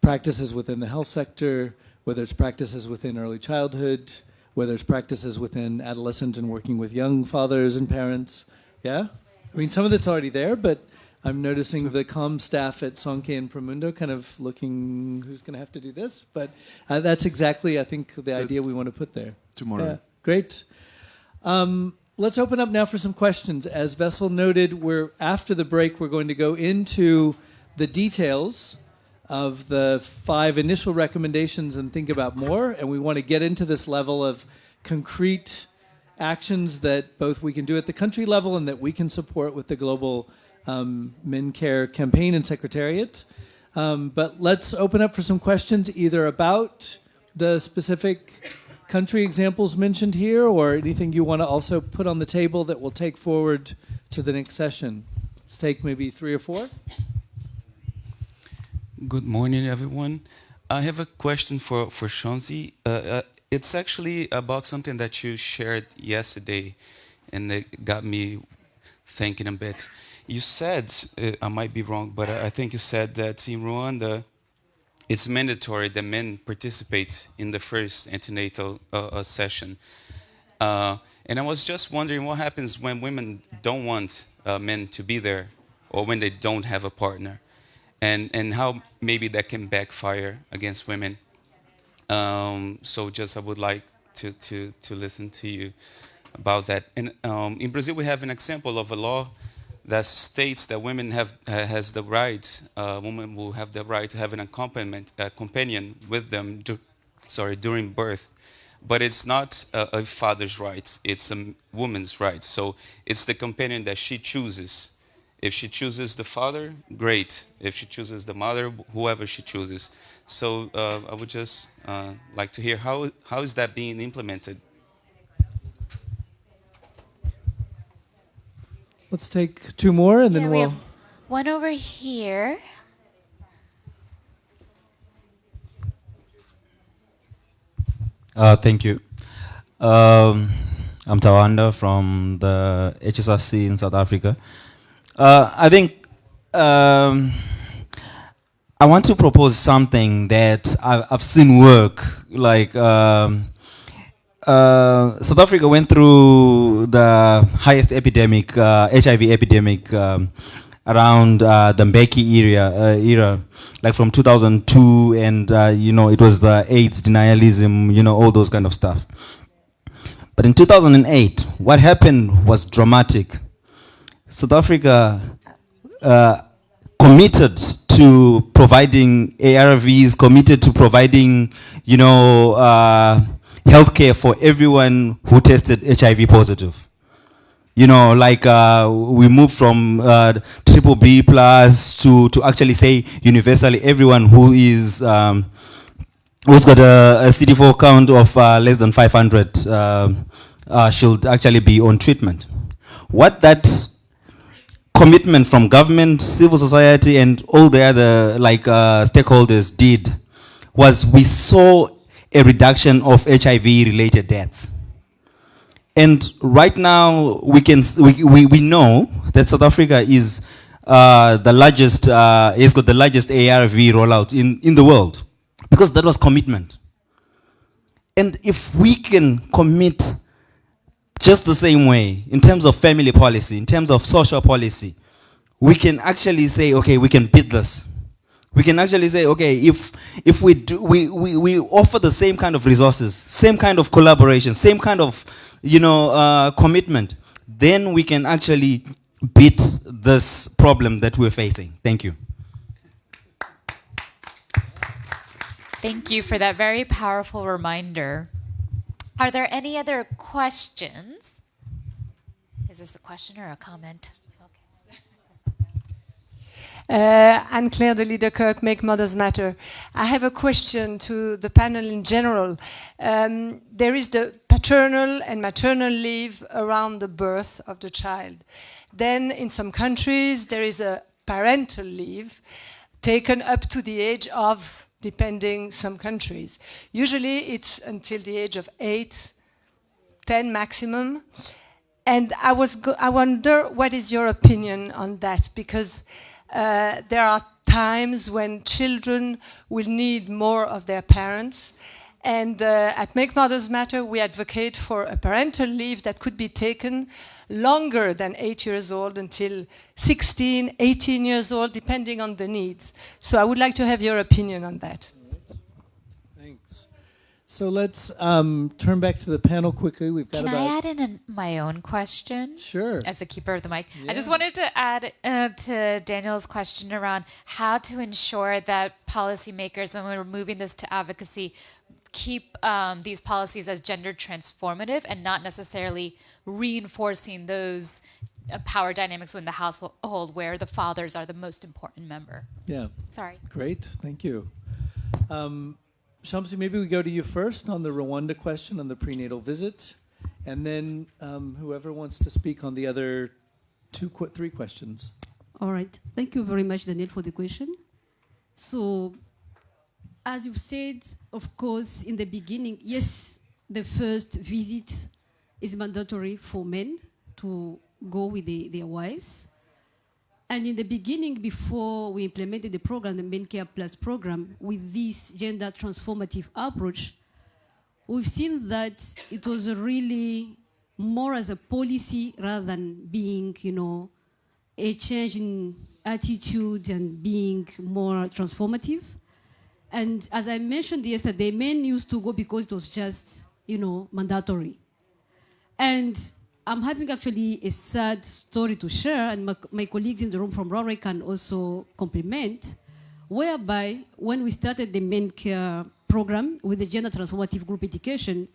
Speaker 10: practices within the health sector, whether it's practices within early childhood, whether it's practices within adolescent and working with young fathers and parents. Yeah? I mean, some of it's already there, but I'm noticing the comm staff at Sonke and Promundo kind of looking, who's going to have to do this? But that's exactly, I think, the idea we want to put there.
Speaker 16: Tomorrow.
Speaker 10: Yeah, great. Let's open up now for some questions. As Vessel noted, after the break, we're going to go into the details of the 5 initial recommendations and think about more. And we want to get into this level of concrete actions that both we can do at the country level and that we can support with the global MenCare campaign and secretariat. But let's open up for some questions either about the specific country examples mentioned here or anything you want to also put on the table that we'll take forward to the next session. Let's take maybe 3 or 4.
Speaker 17: Good morning, everyone. I have a question for Shanzi. It's actually about something that you shared yesterday, and it got me thinking a bit. You said, I might be wrong, but I think you said that in Rwanda, it's mandatory that men participate in the first antenatal session. And I was just wondering what happens when women don't want men to be there or when they don't have a partner, and how maybe that can backfire against women. So just I would like to listen to you about that. And in Brazil, we have an example of a law that states that women has the right, women will have the right to have an companion with them during birth. But it's not a father's right, it's a woman's right. So it's the companion that she chooses. If she chooses the father, great. If she chooses the mother, whoever she chooses. So I would just like to hear how is that being implemented?
Speaker 10: Let's take two more and then
Speaker 1: we
Speaker 10: we'll...
Speaker 1: have one over here.
Speaker 18: Thank you. I'm Tawanda from the HSRC in South Africa. I think I want to propose something that I've seen work. Like South Africa went through the highest epidemic, HIV epidemic, around the Mbeki era, like from 2002, and it was the AIDS denialism, all those kind of stuff. But in 2008, what happened was dramatic. South Africa committed to providing ARVs, committed to providing, healthcare for everyone who tested HIV positive. We moved from BBB plus to actually say universally everyone who is who's got a CD4 count of less than 500 should actually be on treatment. What that commitment from government, civil society, and all the other stakeholders did was we saw a reduction of HIV-related deaths. And right now, we know that South Africa is the largest, has got the largest ARV rollout in the world, because that was commitment. And if we can commit just the same way in terms of family policy, in terms of social policy, we can actually say, okay, we can beat this. We can actually say, okay, if we offer the same kind of resources, same kind of collaboration, same kind of commitment, then we can actually beat this problem that we're facing. Thank you.
Speaker 1: Thank you for that very powerful reminder. Are there any other questions? Is this a question or a comment?
Speaker 19: Anne-Claire de Liederkirk, Make Mothers Matter. I have a question to the panel in general. There is the paternal and maternal leave around the birth of the child. Then in some countries there is a parental leave taken up to the age of, depending some countries. Usually it's until the age of 8, 10 maximum. And I wonder, what is your opinion on that? Because there are times when children will need more of their parents. And at Make Mothers Matter, we advocate for a parental leave that could be taken longer than 8 years old until 16, 18 years old, depending on the needs. So I would like to have your opinion on that.
Speaker 10: Thanks. So let's turn back to the panel quickly. We've got
Speaker 1: Can I add in my own question?
Speaker 10: Sure.
Speaker 1: As a keeper of the mic.
Speaker 10: Yeah.
Speaker 1: I just wanted to add to Daniel's question around how to ensure that policymakers, when we're moving this to advocacy, keep these policies as gender transformative and not necessarily reinforcing those power dynamics within the household where the fathers are the most important member.
Speaker 10: Yeah.
Speaker 1: Sorry.
Speaker 10: Great. Thank you. Shamsi, maybe we go to you first on the Rwanda question on the prenatal visit, and then whoever wants to speak on the other three questions.
Speaker 14: All right. Thank you very much, Daniel, for the question. So, as you've said, of course, in the beginning, yes, the first visit is mandatory for men to go with their wives. And in the beginning, before we implemented the program, the MenCare Plus program, with this gender transformative approach, we've seen that it was really more as a policy rather than being, a change in attitude and being more transformative. And as I mentioned yesterday, men used to go because it was just, mandatory. And I'm having actually a sad story to share, and my colleagues in the room from Raleigh can also complement, whereby when we started the MenCare program with the Gender Transformative Group Education,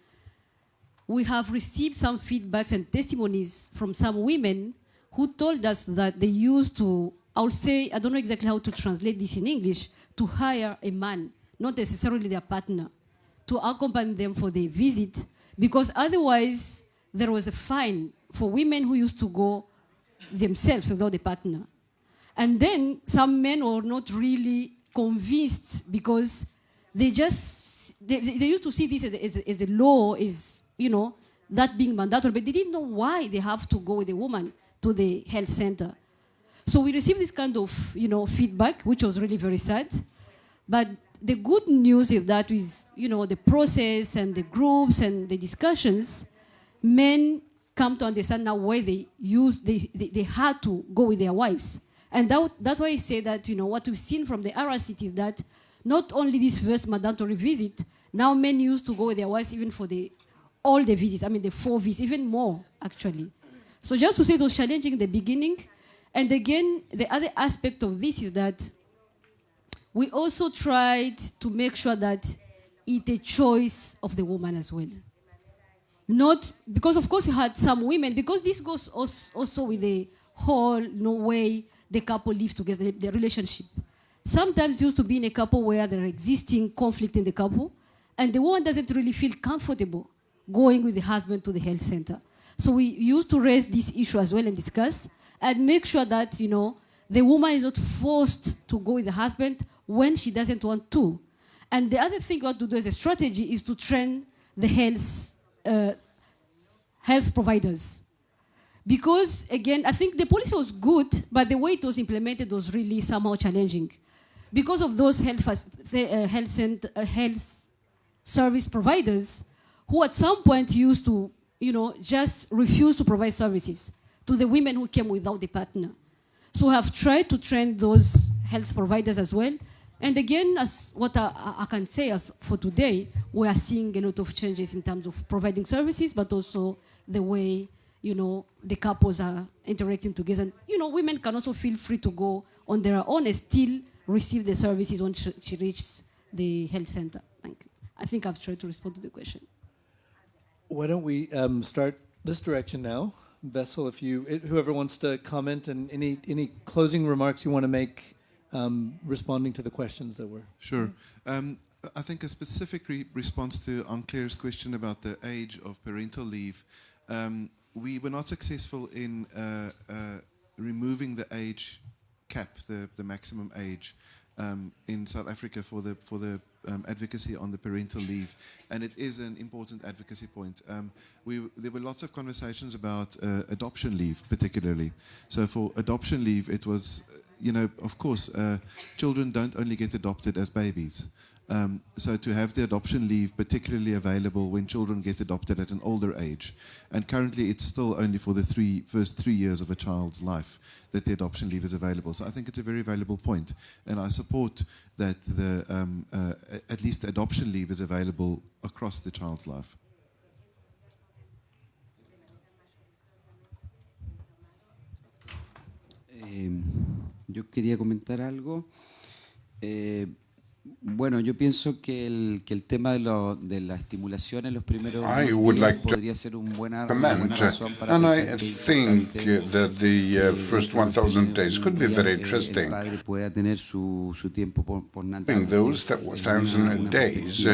Speaker 14: we have received some feedbacks and testimonies from some women who told us that they used to, I'll say, I don't know exactly how to translate this in English, to hire a man, not necessarily their partner, to accompany them for the visit, because otherwise there was a fine for women who used to go themselves without a partner. And then some men were not really convinced because they used to see this as a law, is, you know, that being mandatory, but they didn't know why they have to go with a woman to the health center. So we received this kind of, you know, feedback, which was really very sad. But the good news is that with, you know, the process and the groups and the discussions, men come to understand now why they had to go with their wives. And that's why I say that, you know, what we've seen from the RRCT is that not only this first mandatory visit, now men used to go with their wives even for all the visits, I mean the 4 visits, even more actually. So just to say it was challenging in the beginning. And again, the other aspect of this is that we also tried to make sure that it's a choice of the woman as well. Not, because of course you had some women, because this goes also with the whole way the couple live together, the relationship. Sometimes you used to be in a couple where there are existing conflict in the couple, and the woman doesn't really feel comfortable going with the husband to the health center. So we used to raise this issue as well and discuss, and make sure that, you know, the woman is not forced to go with the husband when she doesn't want to. And the other thing we want to do as a strategy is to train the health providers. Because, again, I think the policy was good, but the way it was implemented was really somehow challenging. Because of those health service providers who at some point used to, you know, just refuse to provide services to the women who came without the partner. So I have tried to train those health providers as well. And again, as what I can say as for today, we are seeing a lot of changes in terms of providing services, but also the way, you know, the couples are interacting together. And, you know, women can also feel free to go on their own and still receive the services when she reaches the health center. Thank you. I think I've tried to respond to the question.
Speaker 10: Why don't we start this direction now? Vessel, if whoever wants to comment, and any closing remarks you want to make responding to the questions that were.
Speaker 16: Sure. I think a specific response to Anne-Claire's question about the age of parental leave, we were not successful in removing the age cap, the maximum age in South Africa for the advocacy on the parental leave, and it is an important advocacy point. There were lots of conversations about adoption leave, particularly. So for adoption leave, it was, you know, of course, children don't only get adopted as babies. So to have the adoption leave particularly available when children get adopted at an older age. And currently it's still only for the first 3 years of a child's life that the adoption leave is available. So I think it's a very valuable point. And I support that at least the adoption leave is available across the child's life.
Speaker 15: Yo quería comentar algo. Bueno, yo pienso que el tema de la estimulación en los primeros días podría ser una buena razón para pensar que
Speaker 12: think that the first 1,000 days could be very interesting.
Speaker 15: El padre pueda tener su tiempo por natal.
Speaker 12: In those 1,000 days,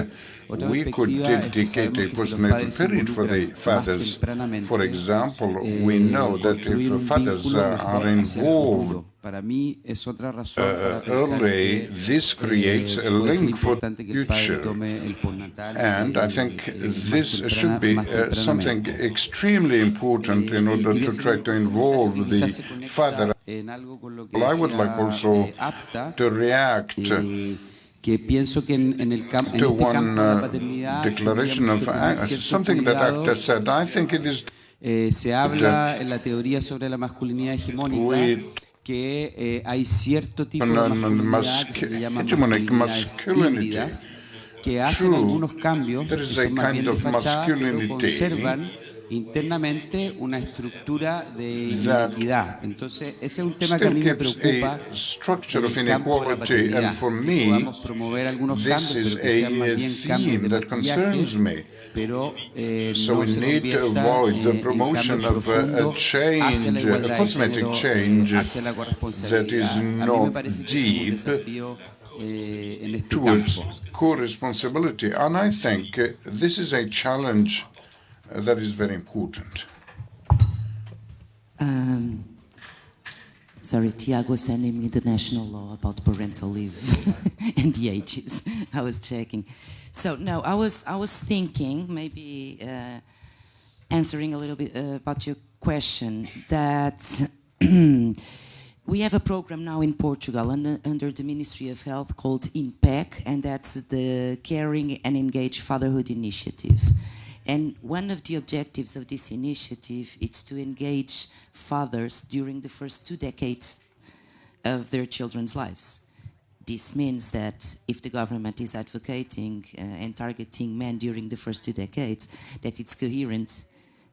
Speaker 12: we could dedicate a postnatal period for the fathers. For example, we know that if fathers are involved early, this creates a link for the future. And I think this should be something extremely important in order to try to involve the father. Well, I would like also to react to one declaration of something that ACTA said. I think it is
Speaker 15: se habla en la teoría sobre la masculinidad hegemónica que hay cierto tipo de masculinidad que se llama masculinidades híbridas que hacen algunos cambios que son más bien de fachada, pero conservan internamente una estructura de
Speaker 12: that
Speaker 15: inequidad. Entonces, ese es un tema que a
Speaker 12: still
Speaker 15: mí me
Speaker 12: keeps
Speaker 15: preocupa
Speaker 12: a structure
Speaker 15: en
Speaker 12: of
Speaker 15: el campo de la
Speaker 12: inequality, and
Speaker 15: paternidad,
Speaker 12: for
Speaker 15: que
Speaker 12: me,
Speaker 15: podamos promover algunos
Speaker 12: this
Speaker 15: cambios,
Speaker 12: is
Speaker 15: pero que sean más
Speaker 12: a
Speaker 15: bien cambios
Speaker 12: theme
Speaker 15: de
Speaker 12: that concerns
Speaker 15: maquillaje,
Speaker 12: me.
Speaker 15: pero
Speaker 12: So
Speaker 15: no
Speaker 12: we
Speaker 15: se
Speaker 12: need to
Speaker 15: convierta
Speaker 12: avoid the
Speaker 15: en
Speaker 12: promotion
Speaker 15: cambios
Speaker 12: of a
Speaker 15: profundos hacia la
Speaker 12: change, a
Speaker 15: igualdad de
Speaker 12: cosmetic
Speaker 15: género,
Speaker 12: change
Speaker 15: hacia la
Speaker 12: that is
Speaker 15: corresponsabilidad. A mí me
Speaker 12: not
Speaker 15: parece que ese es un
Speaker 12: deep
Speaker 15: desafío en este
Speaker 12: towards
Speaker 15: campo.
Speaker 12: co-responsibility. And I think this is a challenge that is very important.
Speaker 13: Sorry, Tiago was sending me the national law about parental leave and the ages. I was checking. So no, I was thinking, maybe answering a little bit about your question, that we have a program now in Portugal under the Ministry of Health called IMPEC, and that's the Caring and Engaged Fatherhood Initiative. And one of the objectives of this initiative is to engage fathers during the first 2 decades of their children's lives. This means that if the government is advocating and targeting men during the first 2 decades, that it's coherent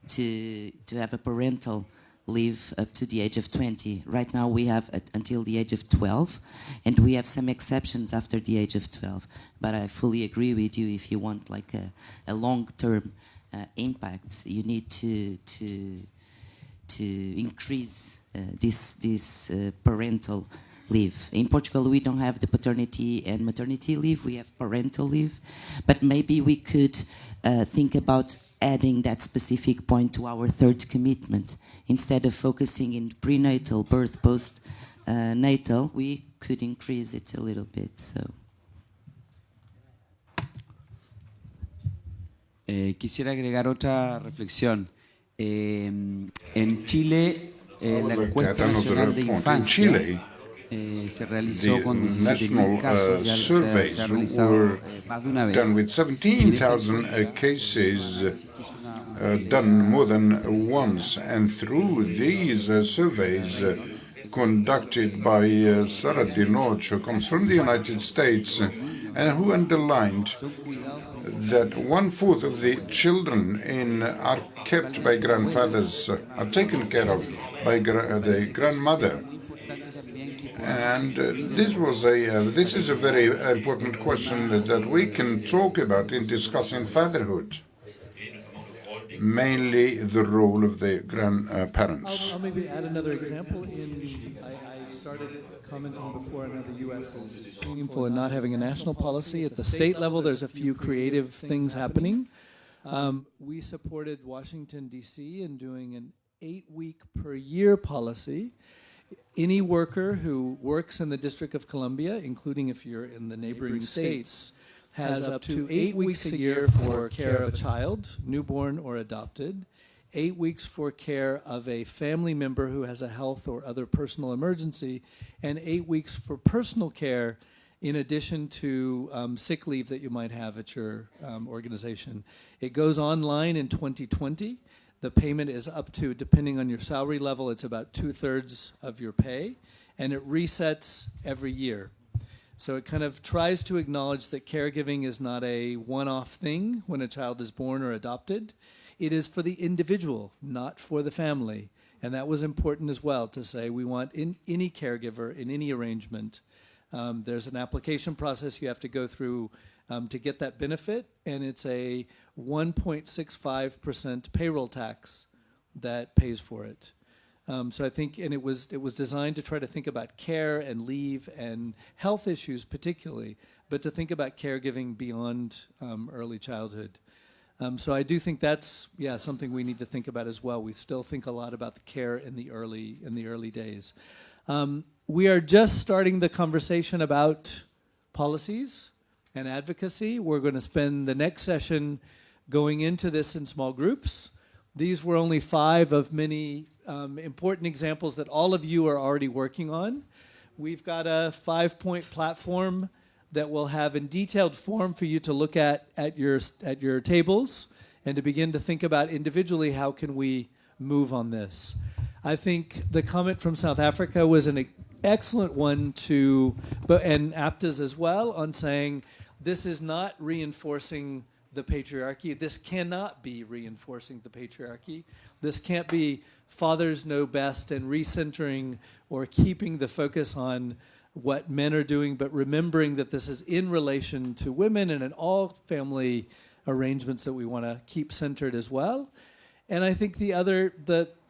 Speaker 13: to have a parental leave up to the age of 20. Right now we have until the age of 12, and we have some exceptions after the age of 12. But I fully agree with you, if you want like a long-term impact, you need to increase this parental leave. In Portugal, we don't have the paternity and maternity leave, we have parental leave, but maybe we could think about adding that specific point to our third commitment. Instead of focusing in prenatal, birth, post-natal, we could increase it a little bit. So.
Speaker 15: Quisiera agregar otra reflexión. En Chile, la encuesta nacional de infancia se realizó con 17,000 casos, ya se ha realizado más de una vez.
Speaker 12: Done with 17,000 cases done more than once, and through these surveys conducted by Sara Dinoch, who comes from the United States, and who underlined that 1/4 of the children are kept by grandfathers, are taken care of by the grandmother. And this is a very important question that we can talk about in discussing fatherhood, mainly the role of the grandparents.
Speaker 10: I'll maybe add another example. I started commenting before on how the U.S. is shameful in not having a national policy. At the state level, there's a few creative things happening. We supported Washington, D.C. in doing an 8-week per year policy. Any worker who works in the District of Columbia, including if you're in the neighboring states, has up to 8 weeks a year for care of a child, newborn or adopted, 8 weeks for care of a family member who has a health or other personal emergency, and 8 weeks for personal care in addition to sick leave that you might have at your organization. It goes online in 2020. The payment is up to, depending on your salary level, it's about 2/3 of your pay, and it resets every year. So it kind of tries to acknowledge that caregiving is not a one-off thing when a child is born or adopted. It is for the individual, not for the family. And that was important as well, to say we want any caregiver in any arrangement. There's an application process you have to go through to get that benefit, and it's a 1.65% payroll tax that pays for it. So I think, and it was designed to try to think about care and leave and health issues particularly, but to think about caregiving beyond early childhood. So I do think that's something we need to think about as well. We still think a lot about the care in the early days. We are just starting the conversation about policies and advocacy. We're going to spend the next session going into this in small groups. These were only 5 of many important examples that all of you are already working on. We've got a 5-point platform that will have in detailed form for you to look at your tables and to begin to think about individually how can we move on this. I think the comment from South Africa was an excellent one and APTA's as well, on saying this is not reinforcing the patriarchy. This cannot be reinforcing the patriarchy. This can't be fathers know best and recentering or keeping the focus on what men are doing, but remembering that this is in relation to women and in all family arrangements that we want to keep centered as well. And I think the other,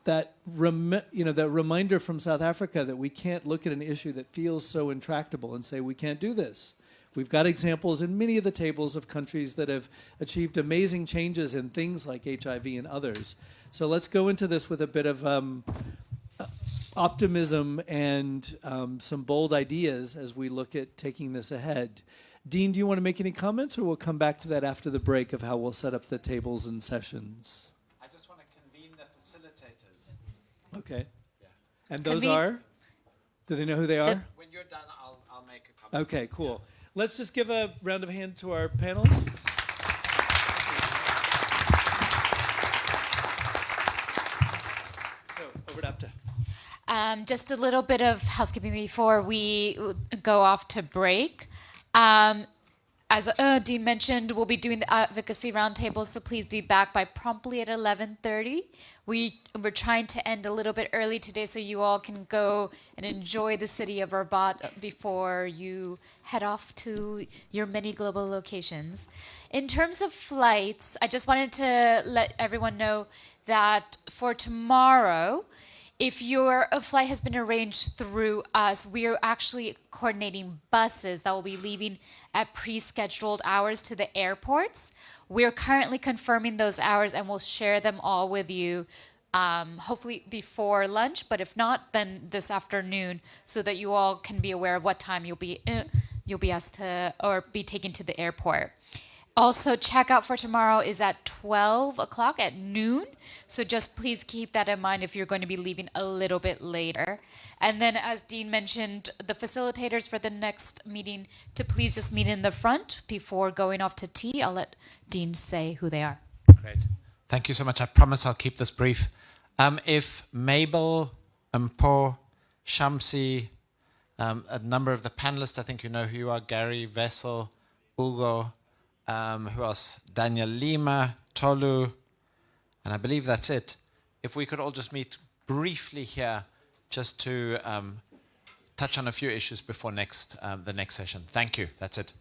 Speaker 10: that reminder from South Africa that we can't look at an issue that feels so intractable and say we can't do this. We've got examples in many of the tables of countries that have achieved amazing changes in things like HIV and others. So let's go into this with a bit of optimism and some bold ideas as we look at taking this ahead. Dean, do you want to make any comments, or we'll come back to that after the break of how we'll set up the tables and sessions?
Speaker 20: I just want to convene the facilitators.
Speaker 10: Okay. Yeah. And those are? Do they know who they are?
Speaker 20: When you're done, I'll make a comment.
Speaker 10: Okay, cool. Let's just give a round of hand to our panelists. So, over to Apta.
Speaker 1: Just a little bit of housekeeping before we go off to break. As Dean mentioned, we'll be doing the advocacy roundtable, so please be back by promptly at 11:30. We're trying to end a little bit early today so you all can go and enjoy the city of Rabat before you head off to your many global locations. In terms of flights, I just wanted to let everyone know that for tomorrow, if your flight has been arranged through us, we are actually coordinating buses that will be leaving at pre-scheduled hours to the airports. We're currently confirming those hours and we'll share them all with you, hopefully before lunch, but if not, then this afternoon, so that you all can be aware of what time you'll be asked to or be taken to the airport. Also, checkout for tomorrow is at 12 o'clock at noon. So just please keep that in mind if you're going to be leaving a little bit later. And then, as Dean mentioned, the facilitators for the next meeting to please just meet in the front before going off to tea. I'll let Dean say who they are.
Speaker 20: Great. Thank you so much. I promise I'll keep this brief. If Mabel, Mpo, Shamsi, a number of the panelists, I think you know who you are, Gary, Vessel, Ugo, who else? Daniel Lima, Tolu, and I believe that's it. If we could all just meet briefly here just to touch on a few issues before the next session. Thank you. That's it.